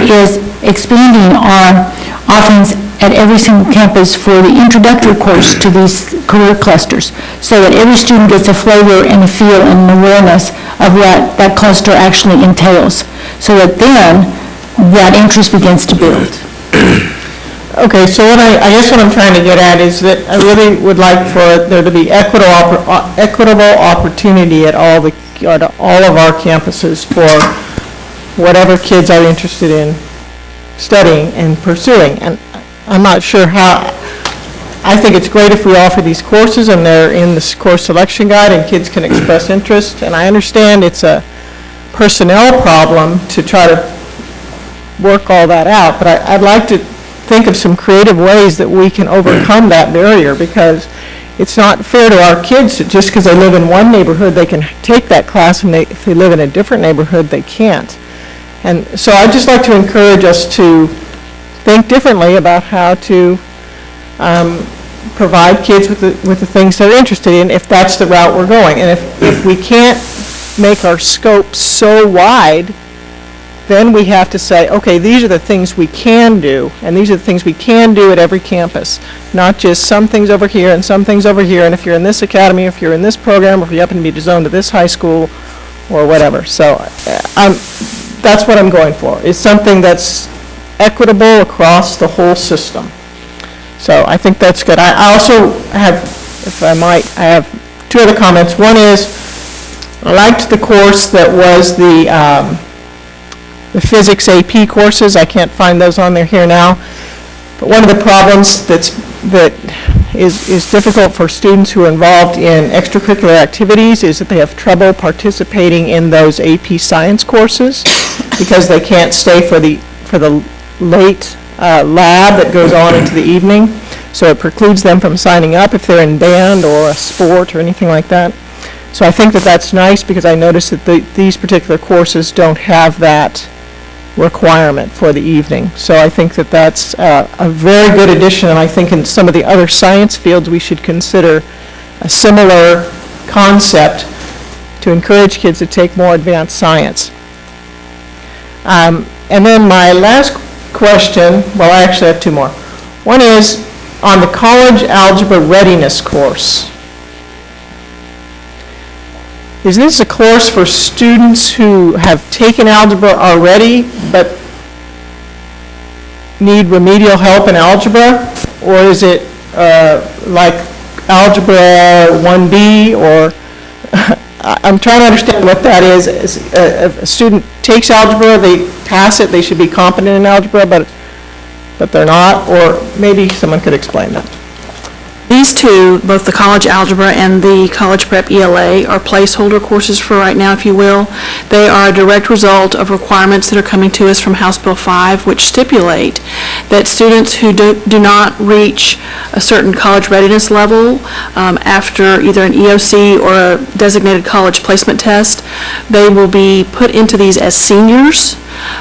is expanding our offerings at every single campus for the introductory course to these career clusters, so that every student gets a flavor and a feel and an awareness of what that cluster actually entails, so that then that interest begins to build. Okay, so I guess what I'm trying to get at is that I really would like for there to be equitable opportunity at all of our campuses for whatever kids are interested in studying and pursuing. And I'm not sure how. I think it's great if we offer these courses and they're in the course selection guide and kids can express interest. And I understand it's a personnel problem to try to work all that out, but I'd like to think of some creative ways that we can overcome that barrier, because it's not fair to our kids that just because they live in one neighborhood, they can take that class, and if they live in a different neighborhood, they can't. And so I'd just like to encourage us to think differently about how to provide kids with the things they're interested in, if that's the route we're going. And if we can't make our scope so wide, then we have to say, okay, these are the things we can do, and these are the things we can do at every campus, not just some things over here and some things over here, and if you're in this academy, if you're in this program, or if you happen to be zoned to this high school, or whatever. So that's what I'm going for, is something that's equitable across the whole system. So I think that's good. I also have, if I might, I have two other comments. One is, I liked the course that was the physics AP courses. I can't find those on there here now. But one of the problems that is difficult for students who are involved in extracurricular activities is that they have trouble participating in those AP science courses because they can't stay for the late lab that goes on into the evening. So it precludes them from signing up if they're in band or a sport or anything like that. So I think that that's nice, because I noticed that these particular courses don't have that requirement for the evening. So I think that that's a very good addition, and I think in some of the other science fields we should consider a similar concept to encourage kids to take more advanced science. And then my last question, well, I actually have two more. One is on the college algebra readiness course. Is this a course for students who have taken algebra already but need remedial help in algebra? Or is it like Algebra 1B? Or I'm trying to understand what that is. If a student takes algebra, they pass it, they should be competent in algebra, but they're not? Or maybe someone could explain that. These two, both the college algebra and the college prep ELA, are placeholder courses for right now, if you will. They are a direct result of requirements that are coming to us from House Bill 5, which stipulate that students who do not reach a certain college readiness level after either an EOC or a designated college placement test, they will be put into these as seniors,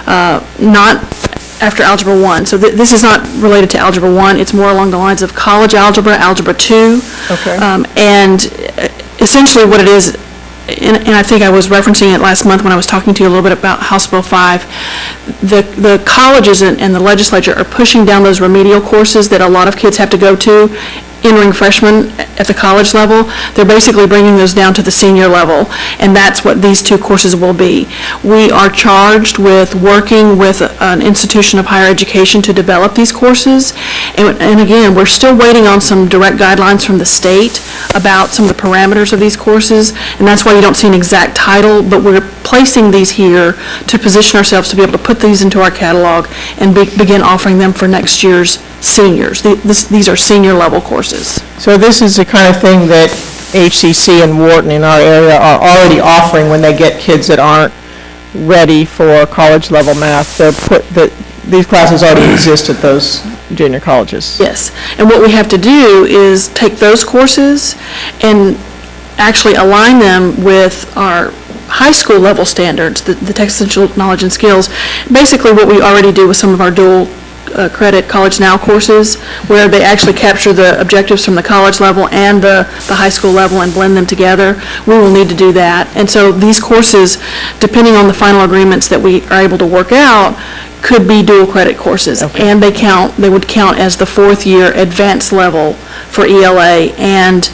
not after Algebra 1. So this is not related to Algebra 1. It's more along the lines of college algebra, Algebra 2. Okay. And essentially what it is, and I think I was referencing it last month when I was talking to you a little bit about House Bill 5, the colleges and the legislature are pushing down those remedial courses that a lot of kids have to go to entering freshmen at the college level. They're basically bringing those down to the senior level, and that's what these two courses will be. We are charged with working with an institution of higher education to develop these courses, and again, we're still waiting on some direct guidelines from the state about some of the parameters of these courses, and that's why you don't see an exact title, but we're placing these here to position ourselves to be able to put these into our catalog and begin offering them for next year's seniors. These are senior level courses. So this is the kind of thing that HCC and Wharton in our area are already offering when they get kids that aren't ready for college level math. These classes already exist at those junior colleges. Yes, and what we have to do is take those courses and actually align them with our high school level standards, the essential knowledge and skills. Basically what we already do with some of our dual credit College Now courses, where they actually capture the objectives from the college level and the high school level and blend them together. We will need to do that. And so these courses, depending on the final agreements that we are able to work out, could be dual credit courses. Okay. And they would count as the fourth year advanced level for ELA and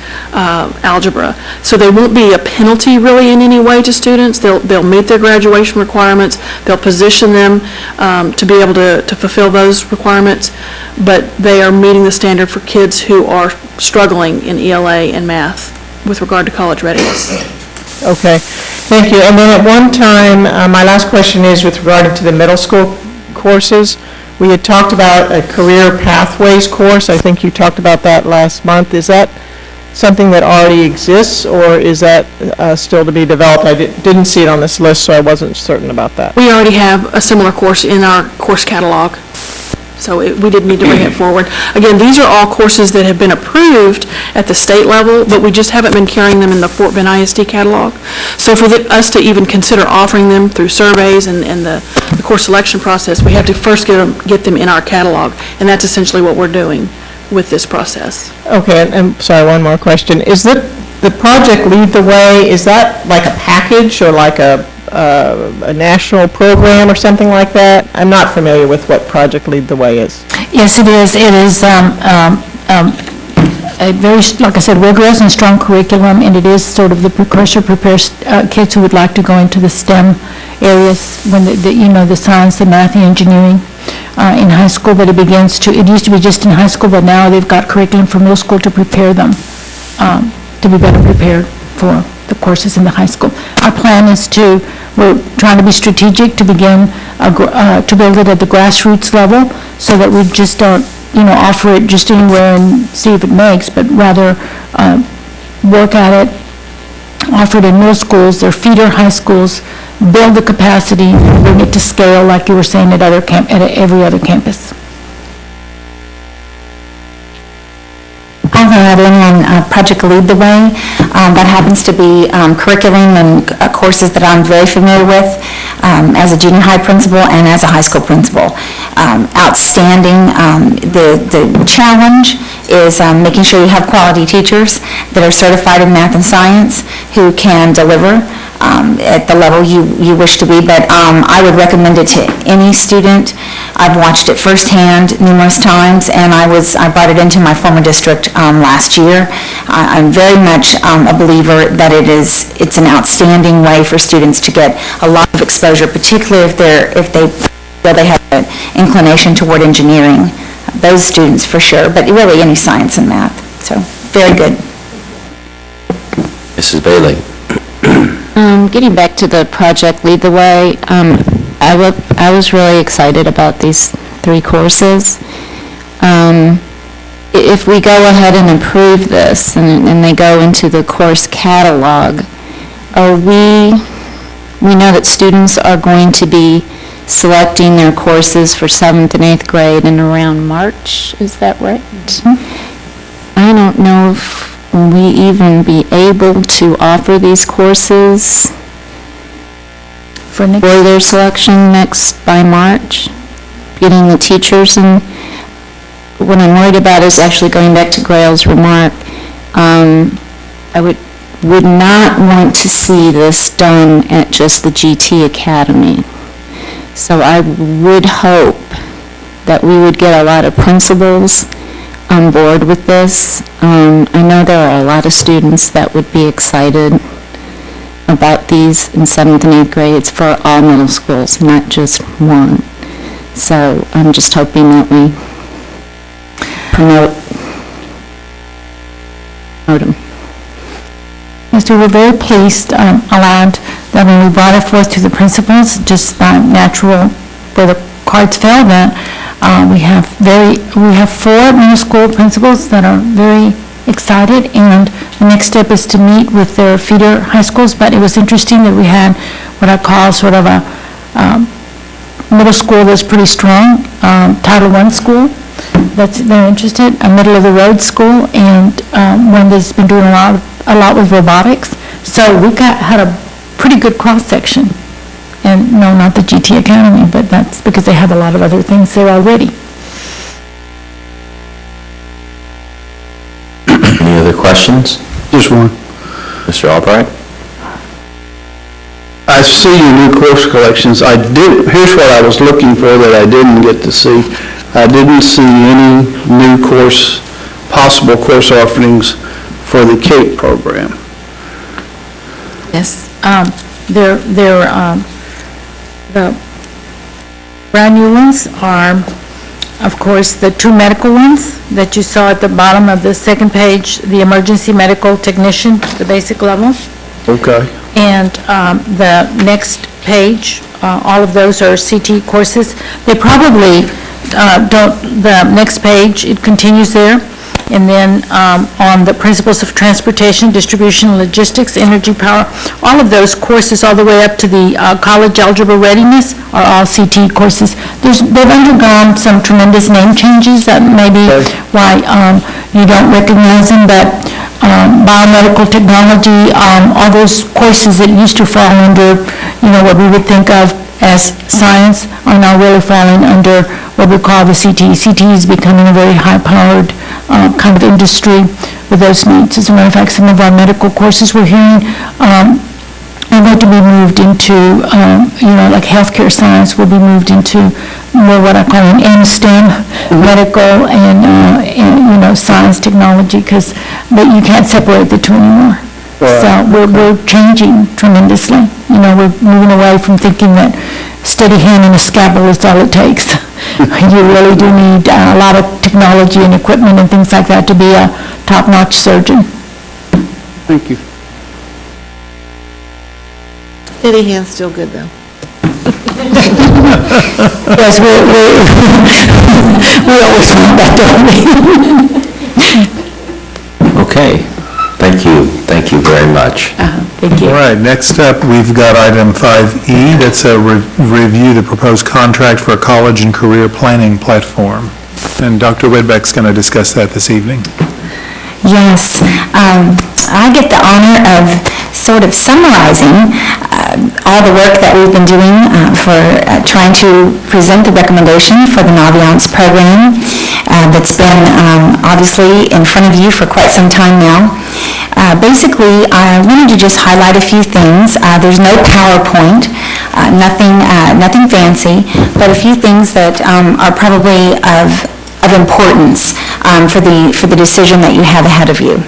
algebra. So they won't be a penalty really in any way to students. They'll meet their graduation requirements. They'll position them to be able to fulfill those requirements, but they are meeting the standard for kids who are struggling in ELA and math with regard to college readiness. Okay, thank you. And then at one time, my last question is with regard to the middle school courses. We had talked about a career pathways course. I think you talked about that last month. Is that something that already exists, or is that still to be developed? I didn't see it on this list, so I wasn't certain about that. We already have a similar course in our course catalog, so we did need to bring it forward. Again, these are all courses that have been approved at the state level, but we just haven't been carrying them in the Fort Bend ISD catalog. So for us to even consider offering them through surveys and the course selection process, we have to first get them in our catalog, and that's essentially what we're doing with this process. Okay, and sorry, one more question. Is the project Lead the Way, is that like a package or like a national program or something like that? I'm not familiar with what Project Lead the Way is. Yes, it is. It is a very, like I said, rigorous and strong curriculum, and it is sort of the precursor, prepares kids who would like to go into the STEM areas, when the science, the math, and engineering in high school, but it used to be just in high school, but now they've got curriculum for middle school to prepare them to be better prepared for the courses in the high school. Our plan is we're trying to be strategic to begin to build it at the grassroots level, so that we just don't offer it just anywhere and see if it makes, but rather work at it, offer it in middle schools, their feeder high schools, build the capacity, bring it to scale, like you were saying, at every other campus. I'm going to add in on Project Lead the Way. That happens to be curriculum and courses that I'm very familiar with as a junior high principal and as a high school principal. Outstanding. The challenge is making sure you have quality teachers that are certified in math and science who can deliver at the level you wish to be, but I would recommend it to any student. I've watched it firsthand numerous times, and I brought it into my former district last year. I'm very much a believer that it's an outstanding way for students to get a lot of exposure, particularly if they have an inclination toward engineering. Those students for sure, but really any science and math. So very good. Mrs. Bailey? Getting back to the Project Lead the Way, I was really excited about these 3 courses. If we go ahead and approve this and they go into the course catalog, we know that students are going to be selecting their courses for 7th and 8th grade in around March, is that right? I don't know if we even be able to offer these courses for their selection by March, getting the teachers. And what I'm worried about is actually going back to Grail's remark. I would not want to see this done at just the GT Academy. So I would hope that we would get a lot of principals on board with this. I know there are a lot of students that would be excited about these in 7th and 8th grades for all middle schools, not just one. So I'm just hoping that we promote them. Yes, we were very pleased, allowed, that when we brought it forth to the principals, just by natural, where the cards fell, that we have 4 middle school principals that are very excited, and the next step is to meet with their feeder high schools. But it was interesting that we had what I call sort of a middle school that's pretty strong, Title I school they're interested, a middle-of-the-road school, and one that's been doing a lot with robotics. So we had a pretty good cross-section. And no, not the GT Academy, but that's because they have a lot of other things there already. Any other questions? Just one. Mr. Albright? I see your new course collections. Here's what I was looking for that I didn't get to see. I didn't see any new possible course offerings for the CAPE program. Yes. The brand new ones are, of course, the 2 medical ones that you saw at the bottom of the second page, the emergency medical technician, the basic level. Okay. And the next page, all of those are CT courses. They probably the next page, it continues there. And then on the principles of transportation, distribution, logistics, energy, power, all of those courses, all the way up to the college algebra readiness, are all CTE courses. They've undergone some tremendous name changes, that may be why you don't recognize them, but biomedical technology, all those courses that used to fall under, what we would think of as science are now really falling under what we call the CTE. CTE is becoming a very high-powered kind of industry with those needs. As a matter of fact, some of our medical courses we're hearing are going to be moved into, like healthcare science will be moved into more what I call an M-STEM, medical and science, technology, because you can't separate the two anymore. So we're changing tremendously. We're moving away from thinking that steady hand and a scalpel is all it takes. You really do need a lot of technology and equipment and things like that to be a top-notch surgeon. Thank you. Steady hand's still good, though. Yes, we always want that, don't we? Okay, thank you very much. Thank you. All right, next up, we've got item 5E, that's a review the proposed contract for a college and career planning platform. And Dr. Whitbeck's going to discuss that this evening. Yes, I get the honor of sort of summarizing all the work that we've been doing for trying to present the recommendation for the Naviance program that's been obviously in front of you for quite some time now. Basically, I wanted to just highlight a few things. There's no PowerPoint, nothing fancy, but a few things that are probably of importance for the decision that you have ahead of you.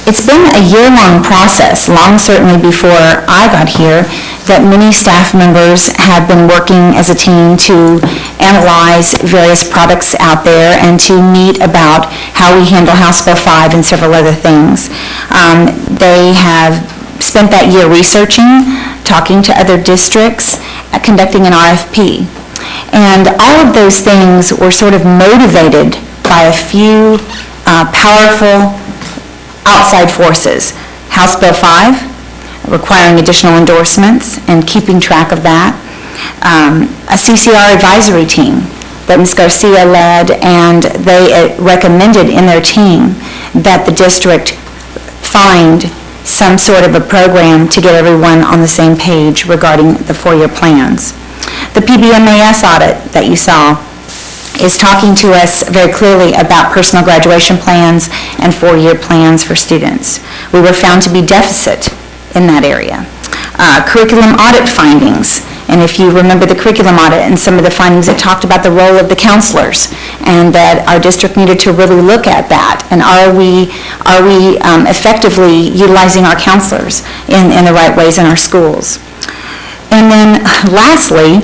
It's been a year-long process, long certainly before I got here, that many staff members have been working as a team to analyze various products out there and to meet about how we handle House Bill 5 and several other things. They have spent that year researching, talking to other districts, conducting an RFP. And all of those things were sort of motivated by a few powerful outside forces. House Bill 5, requiring additional endorsements and keeping track of that. A CCR advisory team that Ms. Garcia led, and they recommended in their team that the district find some sort of a program to get everyone on the same page regarding the four-year plans. The PBMAS audit that you saw is talking to us very clearly about personal graduation plans and four-year plans for students. We were found to be deficit in that area. Curriculum audit findings, and if you remember the curriculum audit and some of the findings, it talked about the role of the counselors and that our district needed to really look at that. And are we effectively utilizing our counselors in the right ways in our schools? And then lastly,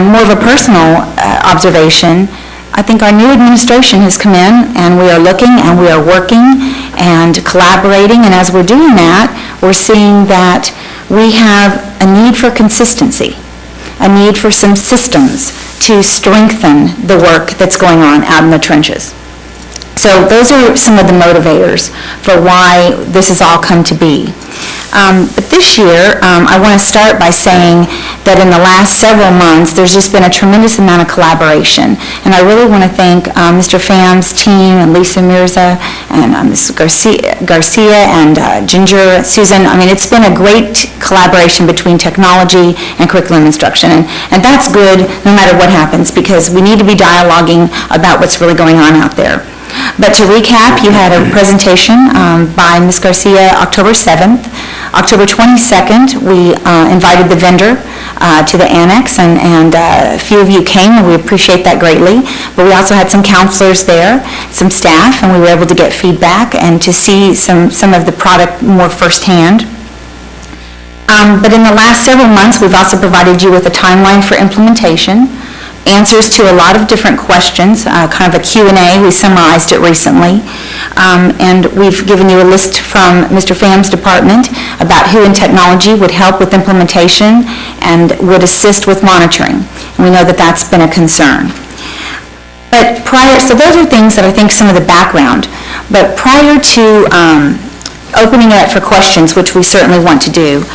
more of a personal observation, I think our new administration has come in and we are looking and we are working and collaborating, and as we're doing that, we're seeing that we have a need for consistency, a need for some systems to strengthen the work that's going on out in the trenches. So those are some of the motivators for why this has all come to be. But this year, I want to start by saying that in the last several months, there's just been a tremendous amount of collaboration. And I really want to thank Mr. Pham's team and Lisa Mirza and Ms. Garcia and Ginger, Susan. I mean, it's been a great collaboration between technology and curriculum instruction. And that's good no matter what happens, because we need to be dialoguing about what's really going on out there. But to recap, you had a presentation by Ms. Garcia October 7th. October 22nd, we invited the vendor to the annex, and a few of you came, and we appreciate that greatly. But we also had some counselors there, some staff, and we were able to get feedback and to see some of the product more firsthand. But in the last several months, we've also provided you with a timeline for implementation, answers to a lot of different questions, kind of a Q&A. We summarized it recently. And we've given you a list from Mr. Pham's department about who in technology would help with implementation and would assist with monitoring. And we know that that's been a concern. But so those are things that I think some of the background. But prior to opening it up for questions, which we certainly want to do,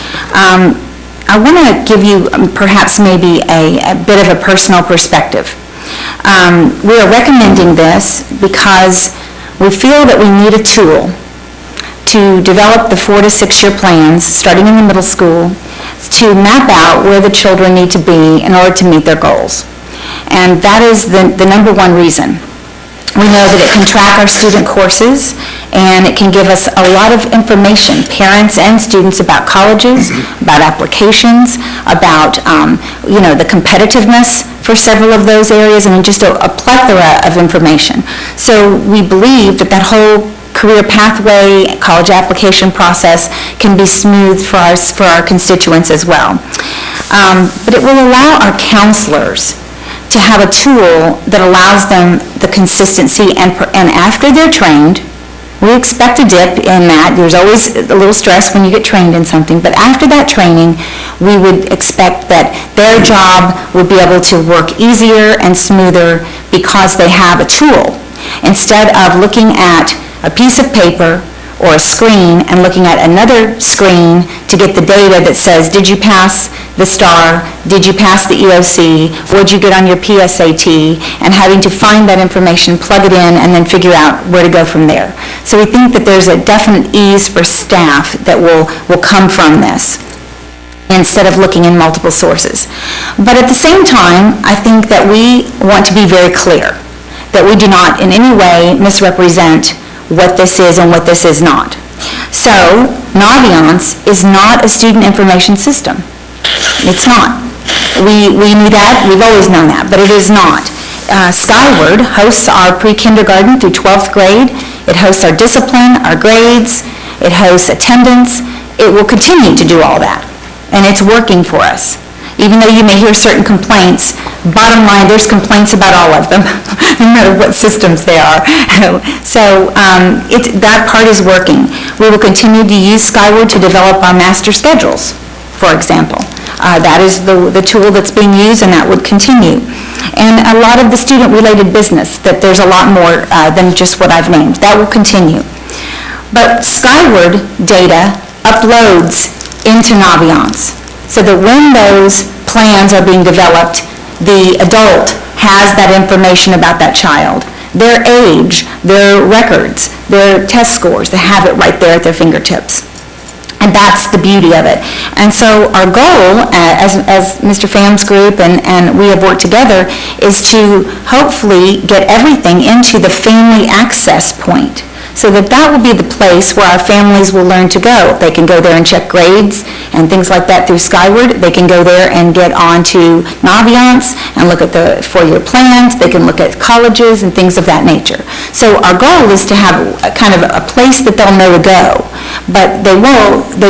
I want to give you perhaps maybe a bit of a personal perspective. We are recommending this because we feel that we need a tool to develop the 4 to 6 year plans, starting in the middle school, to map out where the children need to be in order to meet their goals. And that is the number one reason. We know that it can track our student courses, and it can give us a lot of information, parents and students, about colleges, about applications, about, the competitiveness for several of those areas, and just a plethora of information. So we believe that that whole career pathway, college application process can be smooth for our constituents as well. But it will allow our counselors to have a tool that allows them the consistency, and after they're trained, we expect a dip in that. There's always a little stress when you get trained in something, but after that training, we would expect that their job would be able to work easier and smoother because they have a tool, instead of looking at a piece of paper or a screen and looking at another screen to get the data that says, did you pass the STAR, did you pass the EOC, what did you get on your PSAT, and having to find that information, plug it in, and then figure out where to go from there. So we think that there's a definite ease for staff that will come from this, instead of looking in multiple sources. But at the same time, I think that we want to be very clear that we do not in any way misrepresent what this is and what this is not. So, Naviance is not a student information system. It's not. We knew that, we've always known that, but it is not. Skyward hosts our pre-kindergarten through 12th grade. It hosts our discipline, our grades, it hosts attendance. It will continue to do all that, and it's working for us. Even though you may hear certain complaints, bottom line, there's complaints about all of them, no matter what systems they are. So that part is working. We will continue to use Skyward to develop our master schedules, for example. That is the tool that's being used, and that would continue. And a lot of the student-related business, that there's a lot more than just what I've named. That will continue. But Skyward data uploads into Naviance, so that when those plans are being developed, the adult has that information about that child, their age, their records, their test scores. They have it right there at their fingertips. And that's the beauty of it. And so our goal, as Mr. Pham's group and we have worked together, is to hopefully get everything into the family access point, so that will be the place where our families will learn to go. They can go there and check grades and things like that through Skyward. They can go there and get onto Naviance and look at the 4-year plans. They can look at colleges and things of that nature. So our goal is to have a kind of a place that they'll know to go, but they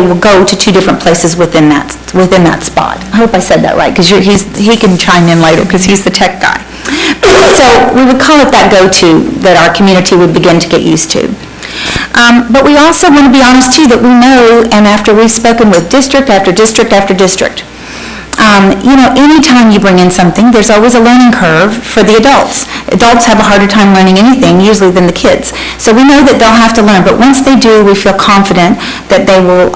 will go to 2 different places within that spot. I hope I said that right, because he can chime in later because he's the tech guy. So we would call it that go-to that our community would begin to get used to. But we also want to be honest, too, that we know, and after we've spoken with district after district after district, anytime you bring in something, there's always a learning curve for the adults. Adults have a harder time learning anything, usually, than the kids. So we know that they'll have to learn, but once they do, we feel confident that they will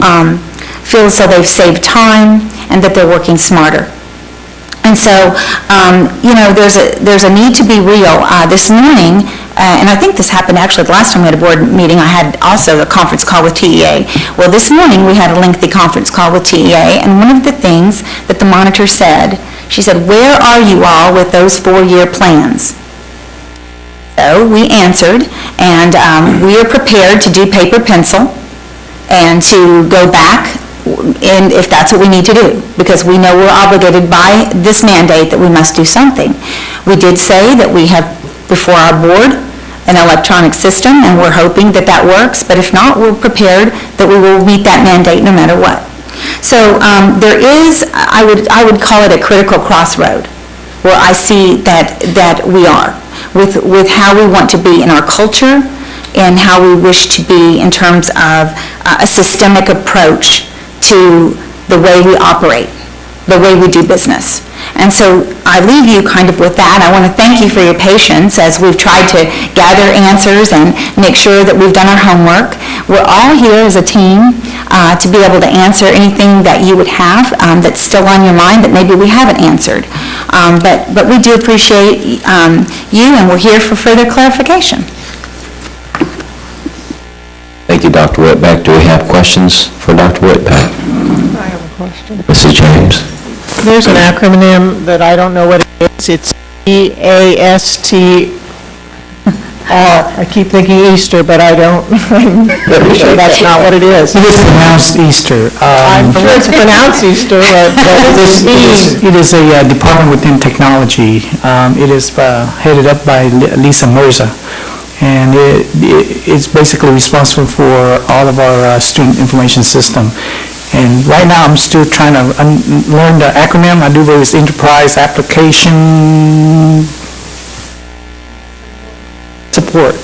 feel as though they've saved time and that they're working smarter. And so, there's a need to be real. This morning, and I think this happened actually the last time we had a board meeting, I had also a conference call with TEA. Well, this morning we had a lengthy conference call with TEA, and one of the things that the monitor said, she said, where are you all with those 4-year plans? So we answered, and we are prepared to do paper pencil and to go back and if that's what we need to do, because we know we're obligated by this mandate that we must do something. We did say that we have before our board an electronic system, and we're hoping that that works, but if not, we're prepared that we will meet that mandate no matter what. So there is, I would call it a critical crossroad, where I see that we are, with how we want to be in our culture and how we wish to be in terms of a systemic approach to the way we operate, the way we do business. And so I leave you kind of with that. I want to thank you for your patience as we've tried to gather answers and make sure that we've done our homework. We're all here as a team to be able to answer anything that you would have that's still on your mind that maybe we haven't answered. But we do appreciate you, and we're here for further clarification. Thank you, Dr. Whitbeck. Do we have questions for Dr. Whitbeck? I have a question. Mrs. James? There's an acronym that I don't know what it is. It's EASTR. I keep thinking Easter, but I don't, I'm pretty sure that's not what it is. It is pronounced Easter. I'm sure it's pronounced Easter, but it's It is a department within technology. It is headed up by Lisa Mirza, and it's basically responsible for all of our student information system. And right now, I'm still trying to learn the acronym. I do various enterprise application support.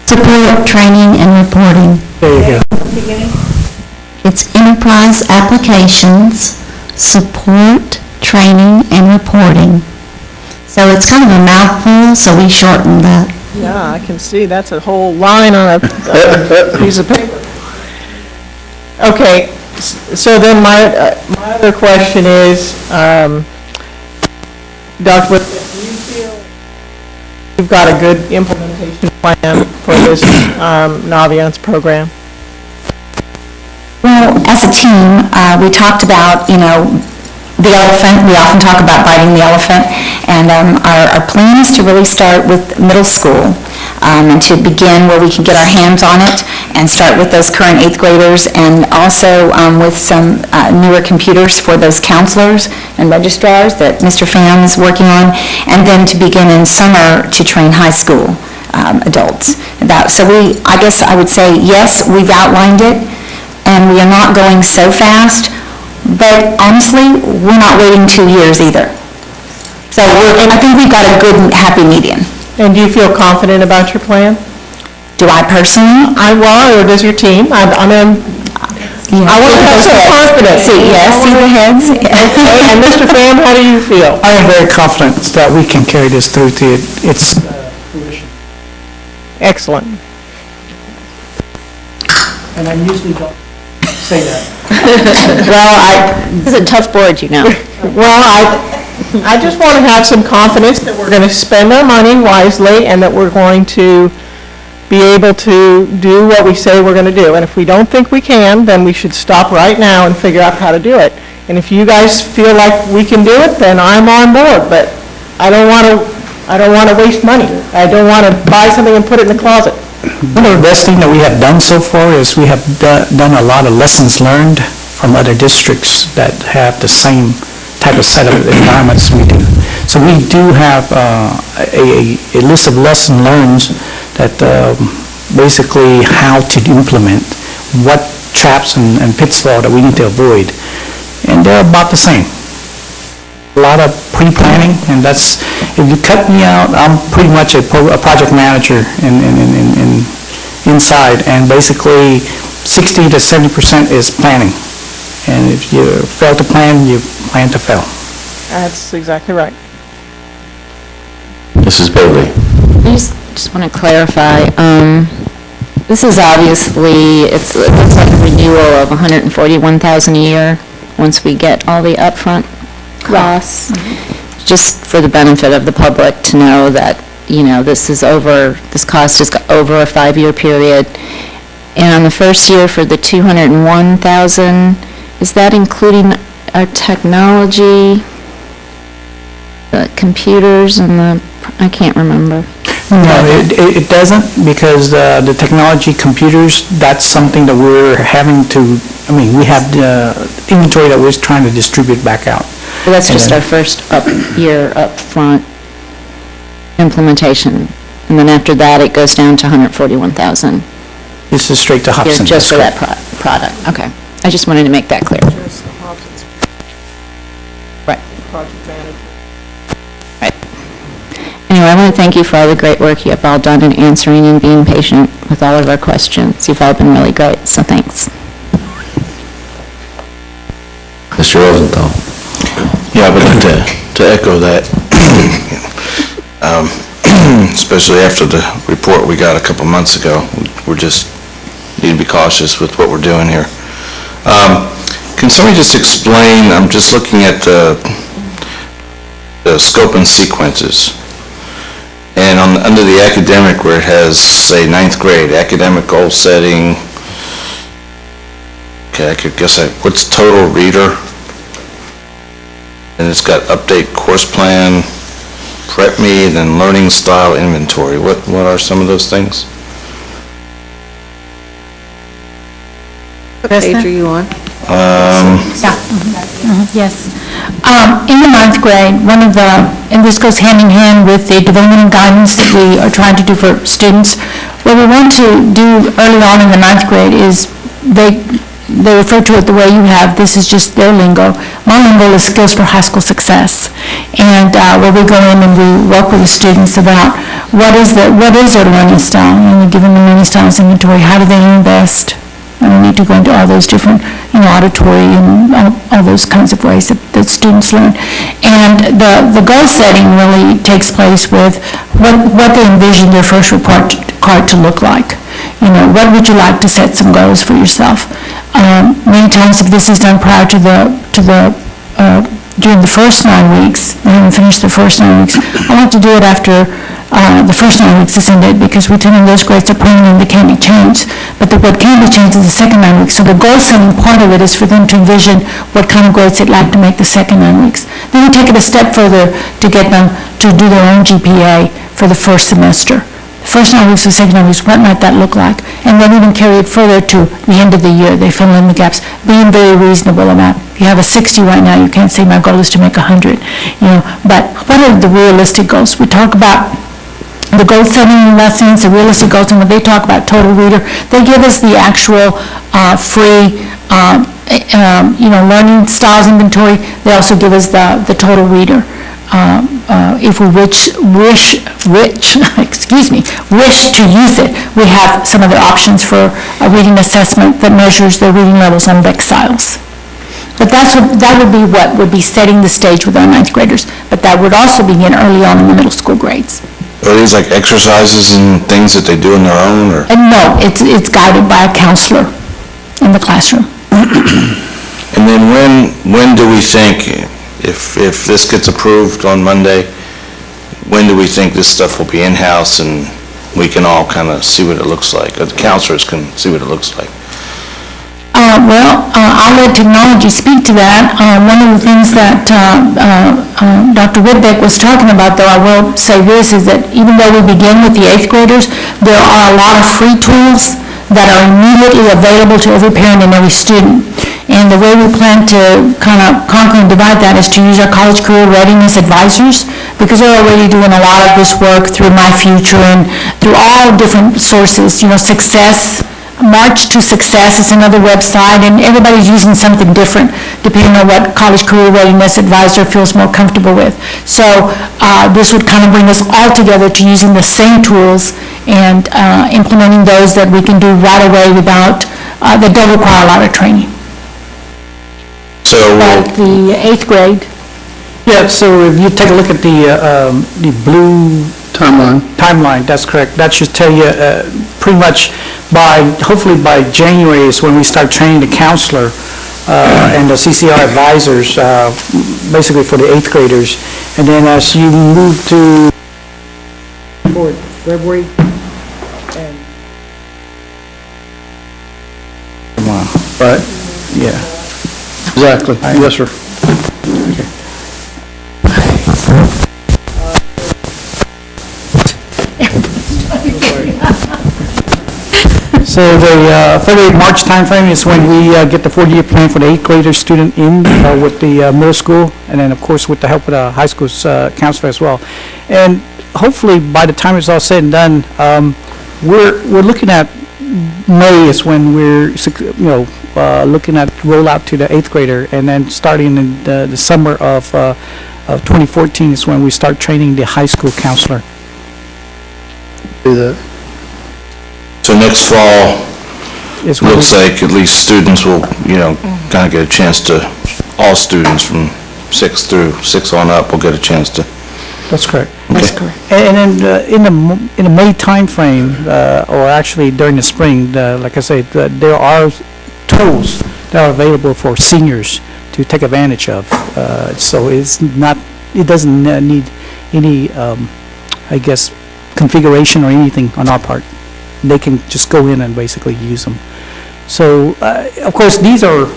Support, training, and reporting. There you go. It's enterprise applications, support, training, and reporting. So it's kind of a mouthful, so we shortened that. Yeah, I can see, that's a whole line on a piece of paper. Okay, so then my other question is, Dr. Whitbeck, do you feel you've got a good implementation plan for this Naviance program? Well, as a team, we talked about, the elephant. We often talk about biting the elephant, and our plan is to really start with middle school and to begin where we can get our hands on it and start with those current 8th graders, and also with some newer computers for those counselors and registrars that Mr. Pham is working on, and then to begin in summer to train high school adults. So I guess I would say, yes, we've outlined it, and we are not going so fast, but honestly, we're not waiting 2 years either. So I think we've got a good, happy median. And do you feel confident about your plan? Do I personally? Or does your team? I want to have some confidence. See the heads? Okay, and Mr. Pham, how do you feel? I am very confident that we can carry this through to its fruition. Excellent. And I usually don't say that. This is a tough board, Well, I just want to have some confidence that we're going to spend our money wisely and that we're going to be able to do what we say we're going to do. And if we don't think we can, then we should stop right now and figure out how to do it. And if you guys feel like we can do it, then I'm on board. But I don't want to waste money. I don't want to buy something and put it in the closet. One of the best things that we have done so far is we have done a lot of lessons learned from other districts that have the same type of set of environments we do. So we do have a list of lesson learns that basically how to implement, what traps and pitfalls that we need to avoid. And they're about the same. A lot of pre-planning, and that's, if you cut me out, I'm pretty much a project manager inside, and basically 60 to 70% is planning. And if you fail to plan, you plan to fail. That's exactly right. Mrs. Bailey? I just want to clarify, this is obviously, it looks like a renewal of $141,000 a year once we get all the upfront costs. Just for the benefit of the public to know that, this cost is over a 5-year period. And on the first year for the $201,000, is that including our technology, the computers and I can't remember. No, it doesn't, because the technology computers, that's something that we're having to, we have the inventory that we're trying to distribute back out. But that's just our first year upfront implementation. And then after that, it goes down to $141,000. This is straight to Hobson. Just for that product, okay. I just wanted to make that clear. Right. Project manager. Right. Anyway, I want to thank you for all the great work you have all done in answering and being patient with all of our questions. You've all been really great, so thanks. Mr. Rosenthal? Yeah, I would like to echo that. Especially after the report we got a couple months ago. We're just, need to be cautious with what we're doing here. Can somebody just explain, I'm just looking at the scope and sequences. And under the academic where it has, say, 9th grade, academic goal setting, okay, I could guess, what's total reader? And it's got update course plan, prep me, then learning style inventory. What are some of those things? What page are you on? Yes. In the 9th grade, one of the, and this goes hand in hand with the development and guidance that we are trying to do for students, what we want to do early on in the 9th grade is they refer to it the way you have. This is just their lingo. My lingo is skills for high school success. And where we go in and we work with the students about what is their learning style, and we give them a learning styles inventory. How do they learn best? And we need to go into all those different, auditory and all those kinds of ways that students learn. And the goal setting really takes place with what they envision their first report card to look like. What would you like to set some goals for yourself? Many times, if this is done prior to during the first 9 weeks, they haven't finished the first 9 weeks. I like to do it after the first 9 weeks is ended, because we tell them those grades are permanent, they can't be changed. But what can be changed is the second 9 weeks. So the goal setting part of it is for them to envision what kind of grades they'd like to make the second 9 weeks. Then we take it a step further to get them to do their own GPA for the first semester. First 9 weeks, the second 9 weeks, what might that look like? And then even carry it further to the end of the year. They fill in the gaps, being very reasonable about, if you have a 60 right now, you can't say my goal is to make 100, But what are the realistic goals? We talk about the goal setting lessons, the realistic goals, and when they talk about total reader, they give us the actual free, learning styles inventory. They also give us the total reader. If we wish to use it, we have some other options for a reading assessment that measures their reading levels on Beck-Siles. But that would be what would be setting the stage with our 9th graders. But that would also begin early on in the middle school grades. Are these like exercises and things that they do on their own, or? And no, it's guided by a counselor in the classroom. And then when do we think, if this gets approved on Monday, when do we think this stuff will be in-house and we can all kind of see what it looks like, or the counselors can see what it looks like? I'll let technology speak to that. One of the things that Dr. Whitbeck was talking about, though, I will say this, is that even though we begin with the 8th graders, there are a lot of free tools that are immediately available to every parent and every student. And the way we plan to kind of conquer and divide that is to use our college career readiness advisors, because they're already doing a lot of this work through My Future and through all different sources. Success, March to Success is another website, and everybody's using something different depending on what college career readiness advisor feels more comfortable with. So this would kind of bring us all together to using the same tools and implementing those that we can do right away without, that don't require a lot of training. So But the 8th grade, Yeah, so if you take a look at the blue timeline, that's correct. That should tell you pretty much hopefully by January is when we start training the counselor and the CCR advisors, basically for the 8th graders. And then as you move to February, Right, yeah. Exactly, yes, sir. So the February-March timeframe is when we get the 4-year plan for the 8th grader student in with the middle school, and then, of course, with the help of the high school's counselor as well. And hopefully, by the time it's all said and done, we're looking at May is when we're, looking at rollout to the 8th grader, and then starting in the summer of 2014 is when we start training the high school counselor. Do that. So next fall, Is when looks like at least students will, kind of get a chance to, all students from 6 on up will get a chance to. That's correct. That's correct. And then in the May timeframe, or actually during the spring, like I said, there are tools that are available for seniors to take advantage of. So it doesn't need any, I guess, configuration or anything on our part. They can just go in and basically use them. So, of course, these are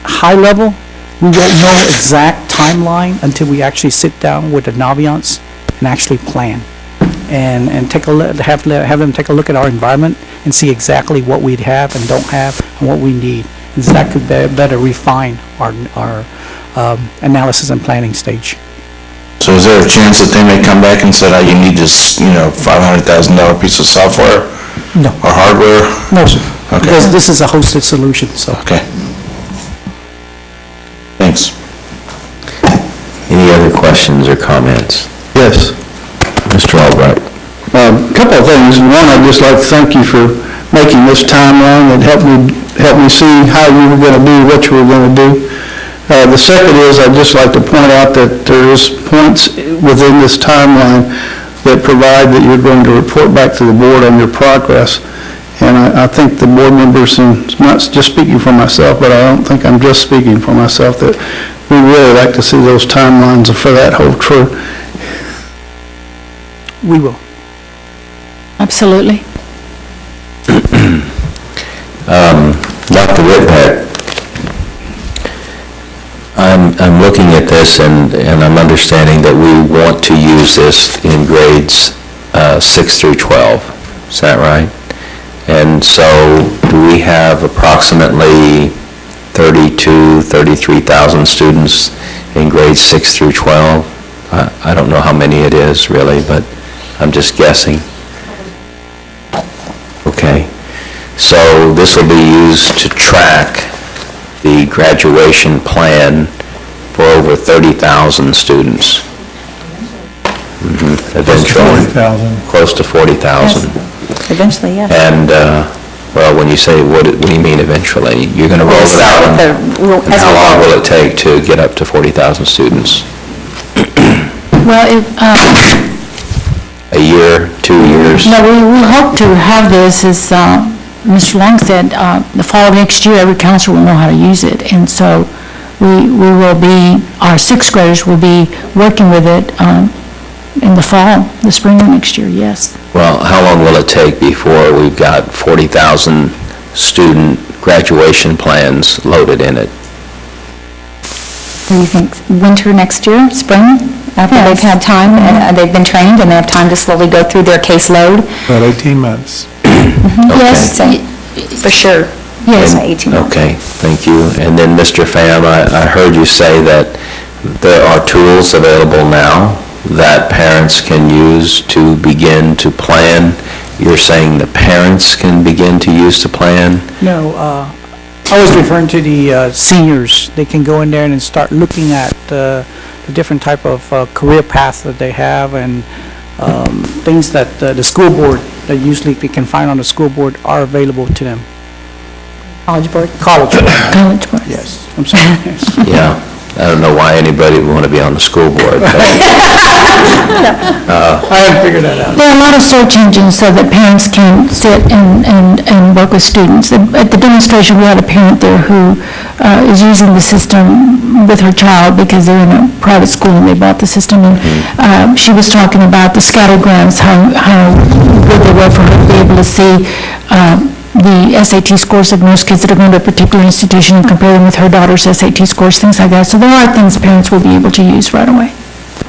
high level. We won't know exact timeline until we actually sit down with the Naviance and actually plan. And take a look, have them take a look at our environment and see exactly what we have and don't have and what we need. And so that could better refine our analysis and planning stage. So is there a chance that they may come back and say, you need this, $500,000 piece of software? No. Or hardware? No, sir. Okay. Because this is a hosted solution, so. Okay. Thanks. Any other questions or comments? Yes. Mr. Albright? Couple of things. One, I'd just like to thank you for making this timeline and help me see how you were going to do what you were going to do. The second is, I'd just like to point out that there is points within this timeline that provide that you're going to report back to the board on your progress. And I think the board members, and not just speaking for myself, but I don't think I'm just speaking for myself, that we really like to see those timelines for that hold true. We will. Absolutely. Dr. Whitbeck, I'm looking at this and I'm understanding that we want to use this in grades 6 through 12. Is that right? And so do we have approximately 33,000 students in grades 6 through 12? I don't know how many it is really, but I'm just guessing. Okay. So this will be used to track the graduation plan for over 30,000 students. Eventually. 40,000. Close to 40,000. Eventually, yeah. And, well, when you say, what do you mean eventually? You're going to roll it out, and how long will it take to get up to 40,000 students? Well, A year, 2 years? no, we hope to have this, as Mr. Long said, the fall of next year, every counselor will know how to use it. And so we will be, our sixth graders will be working with it in the fall, the spring of next year, yes. Well, how long will it take before we've got 40,000 student graduation plans loaded in it? What do you think, winter next year, spring? After they've had time, and they've been trained, and they have time to slowly go through their caseload? About 18 months. Yes, For sure. yes. 18 months. Okay, thank you. And then, Mr. Pham, I heard you say that there are tools available now that parents can use to begin to plan. You're saying the parents can begin to use to plan? No, I was referring to the seniors. They can go in there and start looking at the different type of career paths that they have and things that the school board, that usually they can find on the school board, are available to them. College board? College board, College board. yes. I'm sorry. Yes. Yeah. I don't know why anybody would want to be on the school board. But I haven't figured that out. There are a lot of search engines so that parents can sit and work with students. At the demonstration, we had a parent there who is using the system with her child because they're in a private school and they bought the system. And she was talking about the scattergrams, how good they were for her to be able to see the SAT scores of most kids that are going to a particular institution and compare them with her daughter's SAT scores, things like that. So there are things parents will be able to use right away.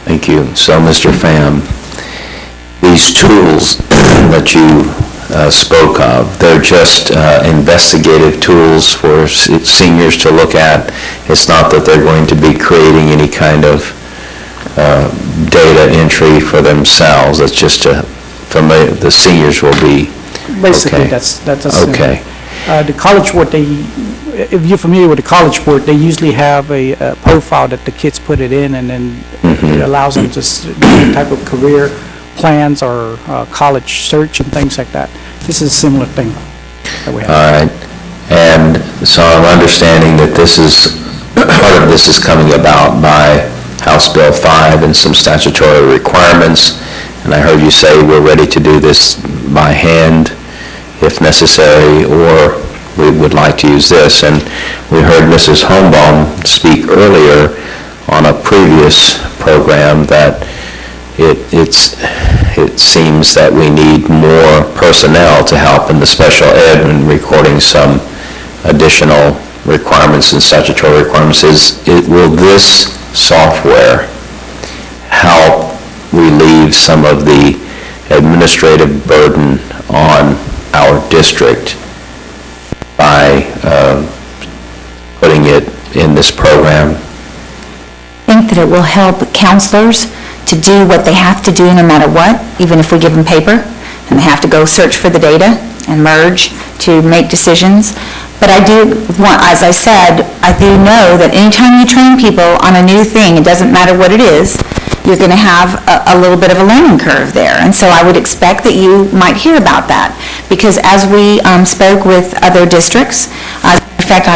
Thank you. So, Mr. Pham, these tools that you spoke of, they're just investigative tools for seniors to look at. It's not that they're going to be creating any kind of data entry for themselves. It's just the seniors will be. Basically, Okay. that's a Okay. The College Board, if you're familiar with the College Board, they usually have a profile that the kids put it in, and then it allows them to do type of career plans or college search and things like that. This is a similar thing that we have. All right. And so I'm understanding that this is part of this is coming about by House Bill 5 and some statutory requirements, and I heard you say we're ready to do this by hand if necessary, or we would like to use this. And we heard Mrs. Holmbaum speak earlier on a previous program that it seems that we need more personnel to help in the special ed and recording some additional requirements and statutory requirements. Will this software help relieve some of the administrative burden on our district by putting it in this program? I think that it will help counselors to do what they have to do no matter what, even if we give them paper, and they have to go search for the data and merge to make decisions. But I do want, as I said, I do know that anytime you train people on a new thing, it doesn't matter what it is, you're going to have a little bit of a learning curve there. And so I would expect that you might hear about that, because as we spoke with other districts, in fact,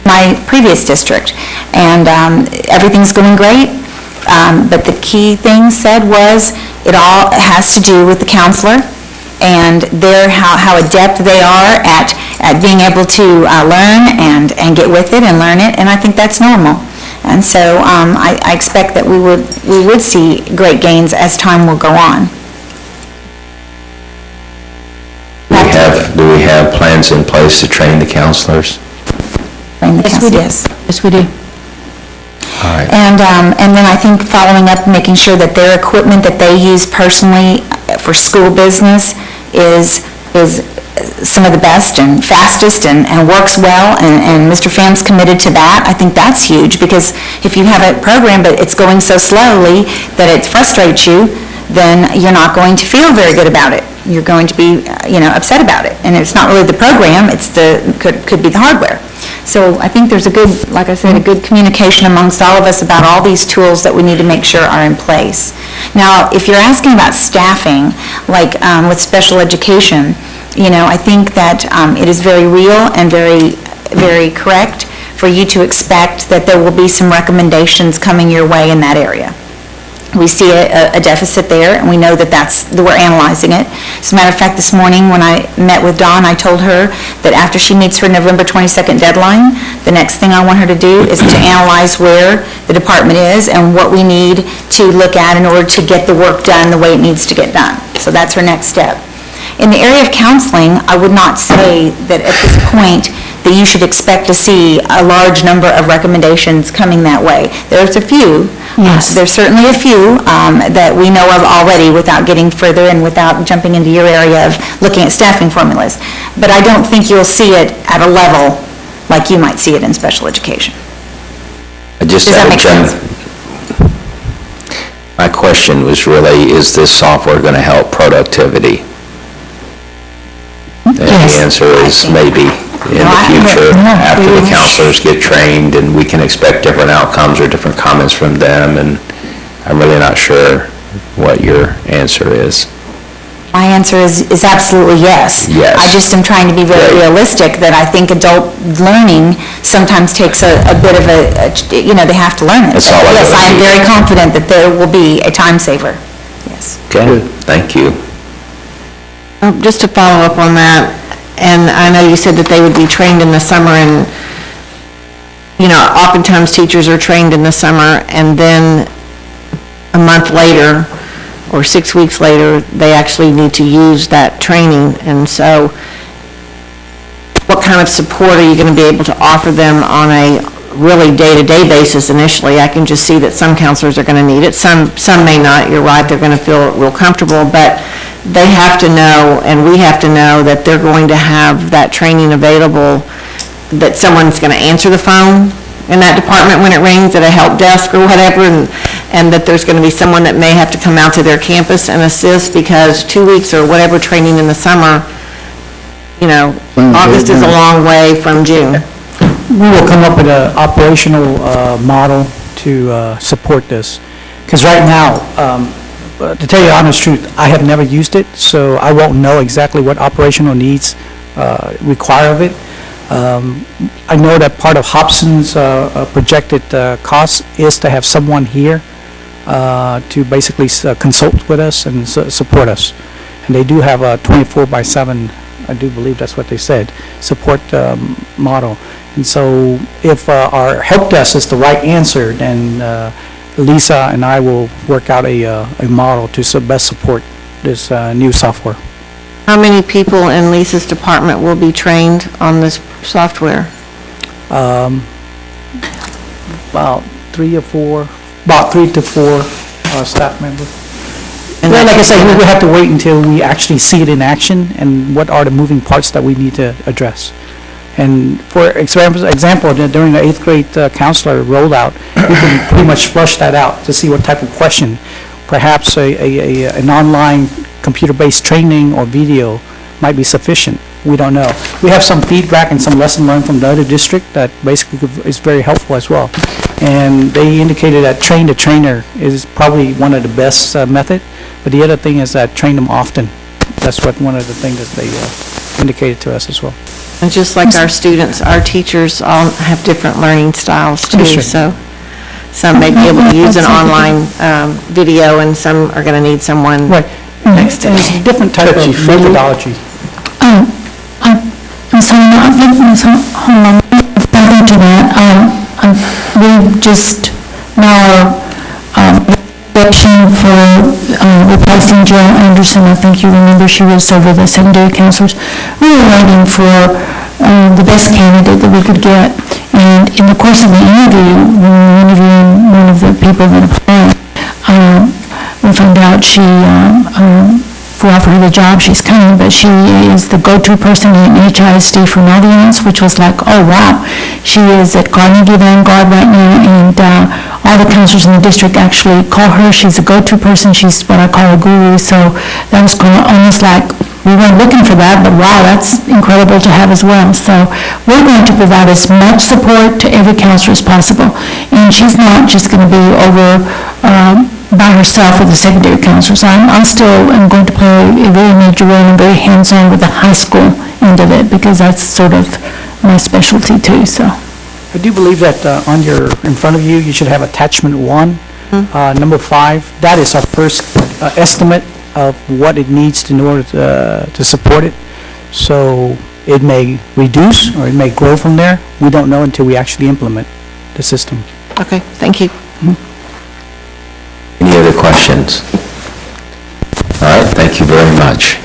my previous district, and everything's going great, but the key thing said was it all has to do with the counselor and how adept they are at being able to learn and get with it and learn it, and I think that's normal. And so I expect that we would see great gains as time will go on. Do we have plans in place to train the counselors? Yes, we do. Yes, we do. All right. And then I think following up, making sure that their equipment that they use personally for school business is some of the best and fastest and works well, and Mr. Pham's committed to that. I think that's huge, because if you have a program but it's going so slowly that it frustrates you, then you're not going to feel very good about it. You're going to be, upset about it. And it's not really the program, it's could be the hardware. So I think there's a good, like I said, a good communication amongst all of us about all these tools that we need to make sure are in place. Now, if you're asking about staffing, like with special education, I think that it is very real and very, very correct for you to expect that there will be some recommendations coming your way in that area. We see a deficit there, and we know that we're analyzing it. As a matter of fact, this morning when I met with Dawn, I told her that after she meets her November 22nd deadline, the next thing I want her to do is to analyze where the department is and what we need to look at in order to get the work done the way it needs to get done. So that's her next step. In the area of counseling, I would not say that at this point that you should expect to see a large number of recommendations coming that way. There's a few. Yes. There's certainly a few that we know of already without getting further and without jumping into your area of looking at staffing formulas. But I don't think you'll see it at a level like you might see it in special education. Does that make sense? My question was really, is this software going to help productivity? And Yes. the answer is maybe in the future, after the counselors get trained, and we can expect different outcomes or different comments from them, and I'm really not sure what your answer is. My answer is absolutely yes. Yes. I just am trying to be very Great. realistic that I think adult learning sometimes takes a bit of they have to learn it. That's all I Yes, wanna I am see. very confident that there will be a time saver. Yes. Okay, thank you. Just to follow up on that, and I know you said that they would be trained in the summer, and, oftentimes teachers are trained in the summer, and then a month later, or 6 weeks later, they actually need to use that training. And so what kind of support are you going to be able to offer them on a really day-to-day basis initially? I can just see that some counselors are going to need it, some may not. You're right, they're going to feel real comfortable, but they have to know, and we have to know, that they're going to have that training available, that someone's going to answer the phone in that department when it rings at a help desk or whatever, and that there's going to be someone that may have to come out to their campus and assist, because 2 weeks or whatever training in the summer, August is a long way from June. We will come up with an operational model to support this. Because right now, to tell you the honest truth, I have never used it, so I won't know exactly what operational needs require of it. I know that part of Hobson's projected cost is to have someone here to basically consult with us and support us. And they do have a 24/7, I do believe that's what they said, support model. And so if our help desk is the right answer, then Lisa and I will work out a model to best support this new software. How many people in Lisa's department will be trained on this software? About 3 to 4 staff members. And Well, that- like I said, we have to wait until we actually see it in action and what are the moving parts that we need to address. And for example, during the 8th grade counselor rollout, we can pretty much flush that out to see what type of question. Perhaps an online computer-based training or video might be sufficient. We don't know. We have some feedback and some lesson learned from the other district that basically is very helpful as well. And they indicated that train the trainer is probably one of the best method, but the other thing is that train them often. That's what one of the things that they indicated to us as well. And just like our students, our teachers all have different learning styles too, That's right. so some may be able to use an online video and some are going to need someone Right. next to And it's a them. different type of methodology. I'm sorry, hold on, back into that. We just now election for replacing Jill Anderson. I think you remember she was over the secondary counselors. We were waiting for the best candidate that we could get. And in the course of the interview, when we were interviewing one of the people that applied, we found out if we offer her the job, she's coming, but she is the go-to person in HISD for an audience, which was like, oh, wow. She is at Carnegie Vanguard right now, and all the counselors in the district actually call her. She's a go-to person. She's what I call a guru, so that was kind of almost like, we weren't looking for that, but wow, that's incredible to have as well. So we're going to provide as much support to every counselor as possible, and she's not just going to be over by herself with the secondary counselors. I still am going to play a very major role and very hands-on with the high school end of it, because that's sort of my specialty too, so. I do believe that in front of you, you should have attachment 1, number 5. That is our first estimate of what it needs in order to support it. So it may reduce or it may grow from there. We don't know until we actually implement the system. Okay, thank you. Any other questions? All right, thank you very much.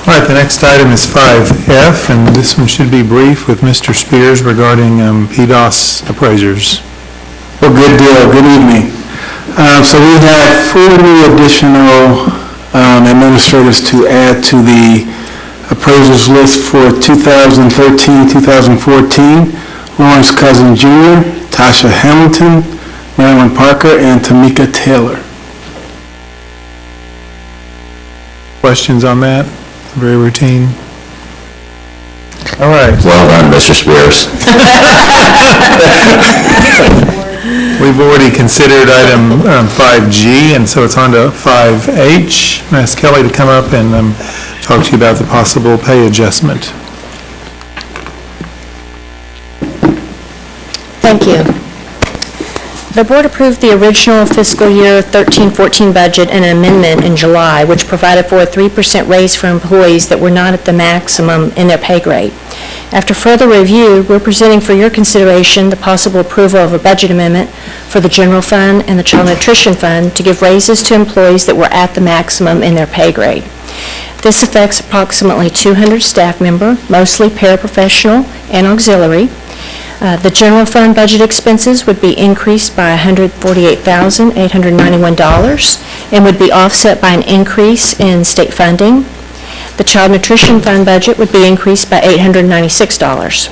All right, the next item is 5F, and this one should be brief with Mr. Spears regarding PDOS appraisers. Well, good deal, good evening. So we have 4 new additional administrators to add to the appraisers list for 2013-2014. Lawrence Cousin Jr., Tasha Hamilton, Marilyn Parker, and Tamika Taylor. Questions on that? Very routine. All right. Well done, Mr. Spears. We've already considered item 5G, and so it's on to 5H. I'm going to ask Kelly to come up and talk to you about the possible pay adjustment. Thank you. The board approved the original fiscal year 13-14 budget and an amendment in July, which provided for a 3% raise for employees that were not at the maximum in their pay grade. After further review, we're presenting for your consideration the possible approval of a budget amendment for the general fund and the child nutrition fund to give raises to employees that were at the maximum in their pay grade. This affects approximately 200 staff members, mostly paraprofessional and auxiliary. The general fund budget expenses would be increased by $148,891 and would be offset by an increase in state funding. The child nutrition fund budget would be increased by $896.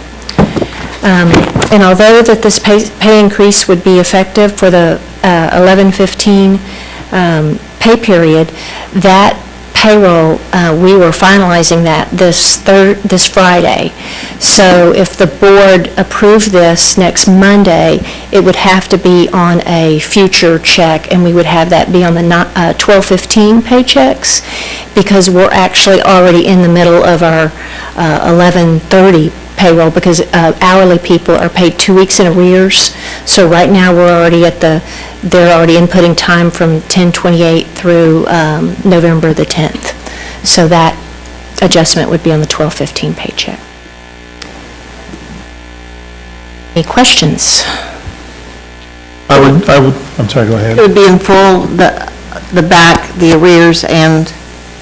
And although that this pay increase would be effective for the 11-15 pay period, that payroll, we were finalizing that this Friday. So if the board approved this next Monday, it would have to be on a future check, and we would have that be on the 12-15 paychecks, because we're actually already in the middle of our 11-30 payroll because hourly people are paid 2 weeks in arrears. So right now, they're already inputting time from 10/28 through November the 10th. So that adjustment would be on the 12/15 paycheck. Any questions? I'm sorry, go ahead. It would be in full, the back, the arrears, and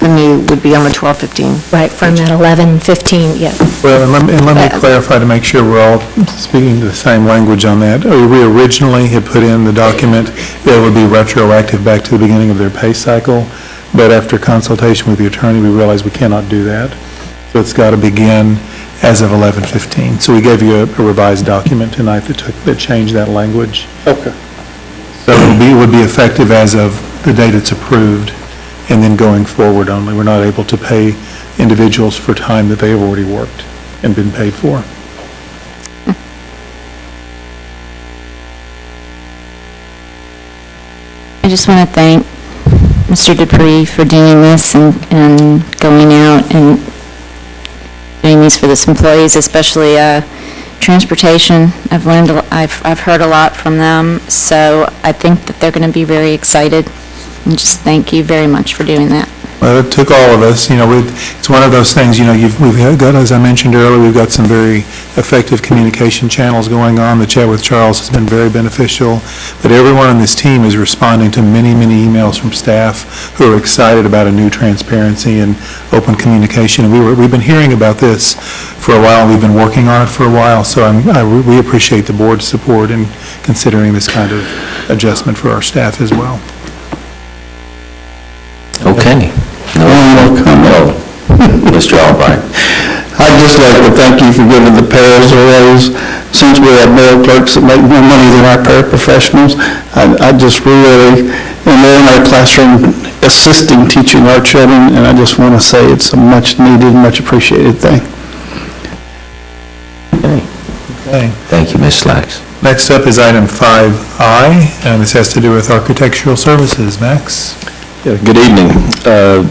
the new would be on the 12/15. Right, from that 11/15, yeah. Well, and let me clarify to make sure we're all speaking the same language on that. We originally had put in the document that it would be retroactive back to the beginning of their pay cycle, but after consultation with the attorney, we realized we cannot do that. So it's got to begin as of 11/15. So we gave you a revised document tonight that changed that language. Okay. So it would be effective as of the date it's approved, and then going forward only. We're not able to pay individuals for time that they have already worked and been paid for. I just want to thank Mr. Dupree for doing this and going out and doing these for this employees, especially transportation. I've heard a lot from them, so I think that they're going to be very excited. And just thank you very much for doing that. Well, it took all of us, it's one of those things, we've got, as I mentioned earlier, we've got some very effective communication channels going on. The chat with Charles has been very beneficial, but everyone on this team is responding to many, many emails from staff who are excited about a new transparency and open communication. And we've been hearing about this for a while. We've been working on it for a while, so we appreciate the board's support in considering this kind of adjustment for our staff as well. Okay. One more comment. Mr. Albright. I'd just like to thank you for giving the paras a raise. Since we have mail clerks that make more money than our paraprofessionals, I just really, and they're in our classroom assisting, teaching our children, and I just want to say it's a much needed, much appreciated thing. Okay. Thank you, Ms. Slacks. Next up is item 5I, and this has to do with architectural services. Max? Good evening.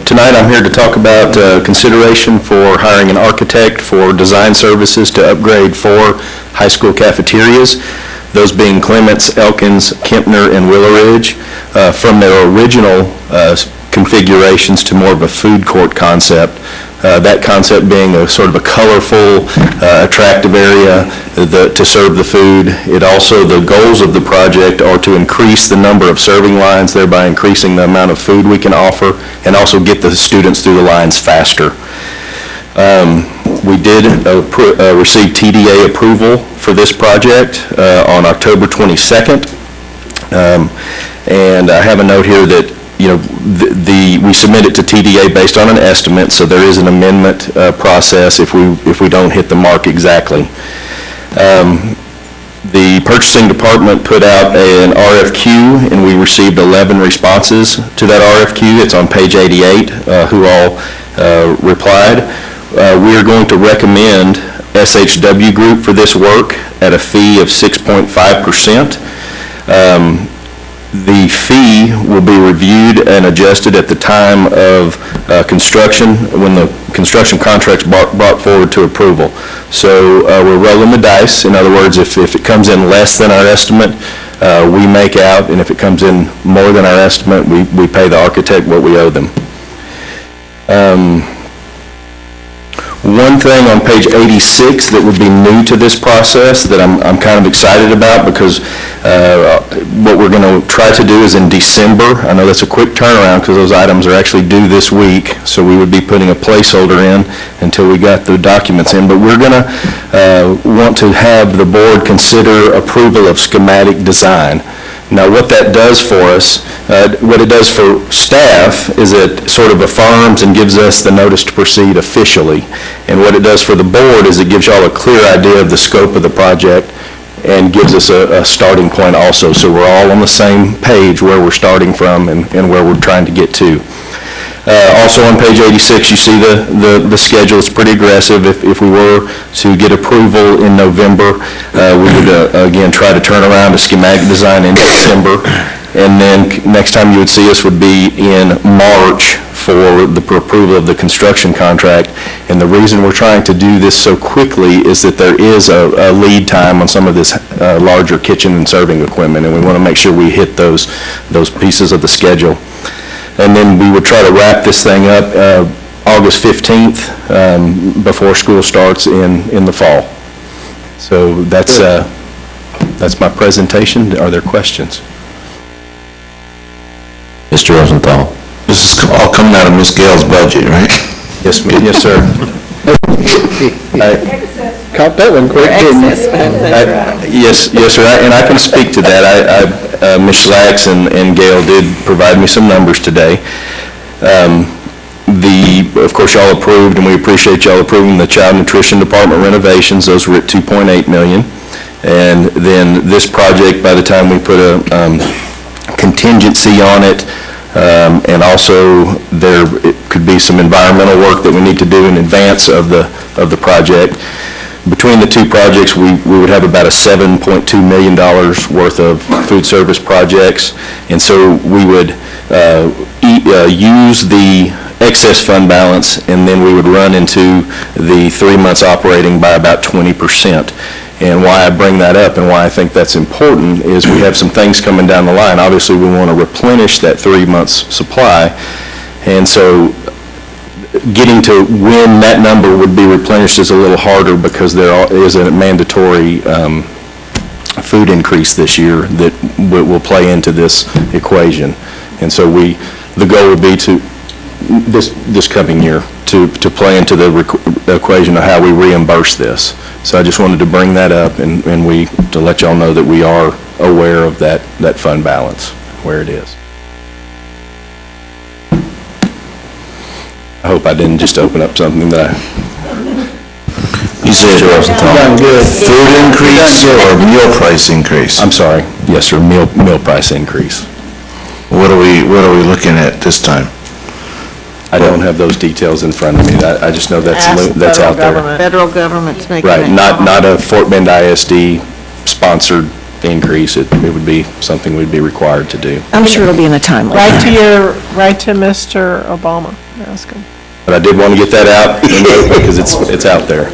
Tonight I'm here to talk about consideration for hiring an architect for design services to upgrade 4 high school cafeterias, those being Clements, Elkins, Kempner, and Willow Ridge, from their original configurations to more of a food court concept. That concept being a sort of a colorful, attractive area to serve the food. The goals of the project are to increase the number of serving lines, thereby increasing the amount of food we can offer, and also get the students through the lines faster. We did receive TDA approval for this project on October 22nd. And I have a note here that we submit it to TDA based on an estimate, so there is an amendment process if we don't hit the mark exactly. The purchasing department put out an RFQ, and we received 11 responses to that RFQ. It's on page 88, who all replied. We are going to recommend SHW Group for this work at a fee of 6.5%. The fee will be reviewed and adjusted at the time of construction, when the construction contract's brought forward to approval. So we're rolling the dice. In other words, if it comes in less than our estimate, we make out, and if it comes in more than our estimate, we pay the architect what we owe them. One thing on page 86 that would be new to this process that I'm kind of excited about, because what we're going to try to do is in December. I know that's a quick turnaround because those items are actually due this week, so we would be putting a placeholder in until we got the documents in. But we're going to want to have the board consider approval of schematic design. Now, what that does for us, what it does for staff is it sort of affirms and gives us the notice to proceed officially. And what it does for the board is it gives y'all a clear idea of the scope of the project and gives us a starting point also. So we're all on the same page where we're starting from and where we're trying to get to. Also on page 86, you see the schedule. It's pretty aggressive. If we were to get approval in November, we would again try to turn around a schematic design in December, and then next time you would see us would be in March for the approval of the construction contract. And the reason we're trying to do this so quickly is that there is a lead time on some of this larger kitchen and serving equipment, and we want to make sure we hit those pieces of the schedule. And then we would try to wrap this thing up August 15th before school starts in the fall. So that's my presentation. Are there questions? Mr. Rosenthal? This is all coming out of Ms. Gale's budget, right? Yes, yes, sir. Caught that one quick, didn't you? Yes, sir, and I can speak to that. Ms. Slacks and Gail did provide me some numbers today. Of course, y'all approved, and we appreciate y'all approving the Child Nutrition Department renovations. Those were at $2.8 million. And then this project, by the time we put a contingency on it, and also it could be some environmental work that we need to do in advance of the project. Between the two projects, we would have about a $7.2 million worth of food service projects, and so we would use the excess fund balance, and then we would run into the 3 months operating by about 20%. And why I bring that up and why I think that's important is we have some things coming down the line. Obviously, we want to replenish that 3 months supply, and so getting to when that number would be replenished is a little harder because there is a mandatory food increase this year that will play into this equation. And so the goal would be to, this coming year, to play into the equation of how we reimburse this. So I just wanted to bring that up and to let y'all know that we are aware of that fund balance, where it is. I hope I didn't just open up something that You said food increase or meal price increase? I'm sorry, yes, sir, meal price increase. What are we looking at this time? I don't have those details in front of me. I just know that's out there. Federal government's making Right, it. not a Fort Bend ISD sponsored increase. It would be something we'd be required to do. I'm sure it'll be in a timely. Write to Mr. Obama, ask him. But I did want to get that out because it's out there.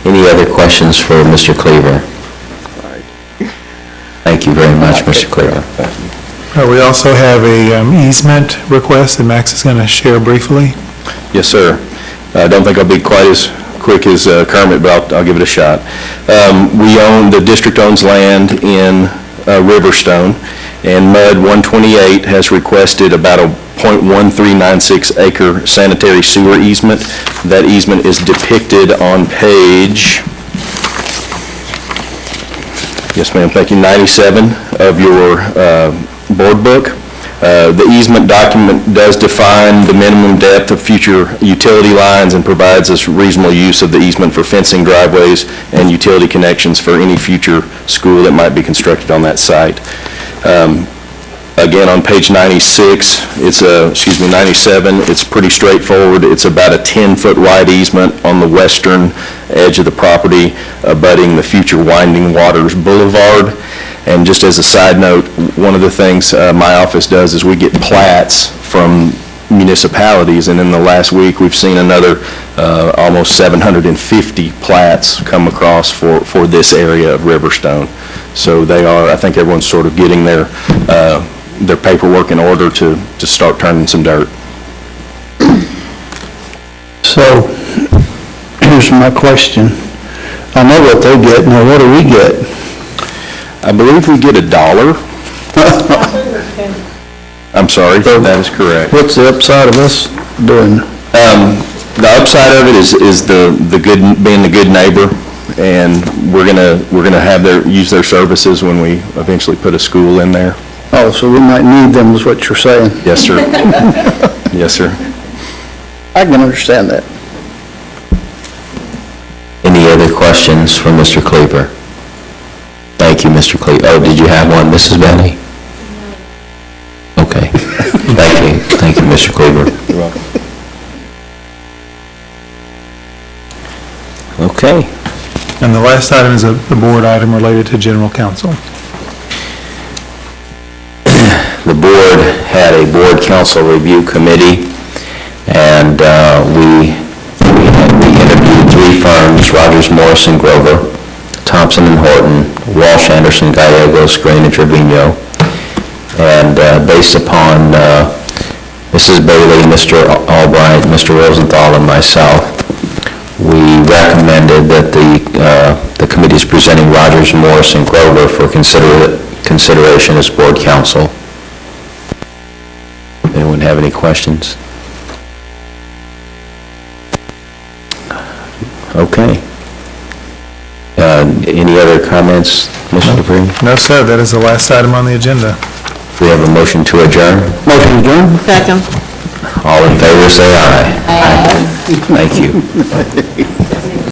Any other questions for Mr. Cleaver? Thank you very much, Mr. Cleaver. We also have a easement request that Max is going to share briefly. Yes, sir. I don't think I'll be quite as quick as Kermit, but I'll give it a shot. The district owns land in Riverstone, and MUD 128 has requested about a .1396 acre sanitary sewer easement. That easement is depicted on page, yes ma'am, thank you, 97 of your board book. The easement document does define the minimum depth of future utility lines and provides us reasonable use of the easement for fencing driveways and utility connections for any future school that might be constructed on that site. Again, on page 96, 97, it's pretty straightforward. It's about a 10-foot wide easement on the western edge of the property abutting the future Winding Waters Boulevard. And just as a side note, one of the things my office does is we get plats from municipalities, and in the last week, we've seen another almost 750 plats come across for this area of Riverstone. So they are, I think everyone's sort of getting their paperwork in order to start turning some dirt. So, here's my question. I know what they get, now what do we get? I believe we get $1. I'm sorry, that is correct. What's the upside of us doing? The upside of it is being the good neighbor, and we're gonna have use their services when we eventually put a school in there. Oh, so we might need them, is what you're saying? Yes, sir. Yes, sir. I can understand that. Any other questions for Mr. Cleaver? Thank you, Mr. Cleaver. Oh, did you have one, Mrs. Benny? Okay. Thank you, Mr. Cleaver. You're welcome. Okay. And the last item is a board item related to general counsel. The board had a board council review committee, and we interviewed 3 firms, Rogers, Morrison, Grover, Thompson and Horton, Walsh, Anderson, Gallegos, Green, and Trevino. And based upon Mrs. Bailey, Mr. Albright, Mr. Rosenthal, and myself, we recommended that the committee is presenting Rogers, Morrison, Grover for consideration as board council. Anyone have any questions? Okay. Any other comments, Mr. Dupree? No, sir, that is the last item on the agenda. We have a motion to adjourn. Motion adjourned? Second. All in favor, say aye. Aye. Thank you.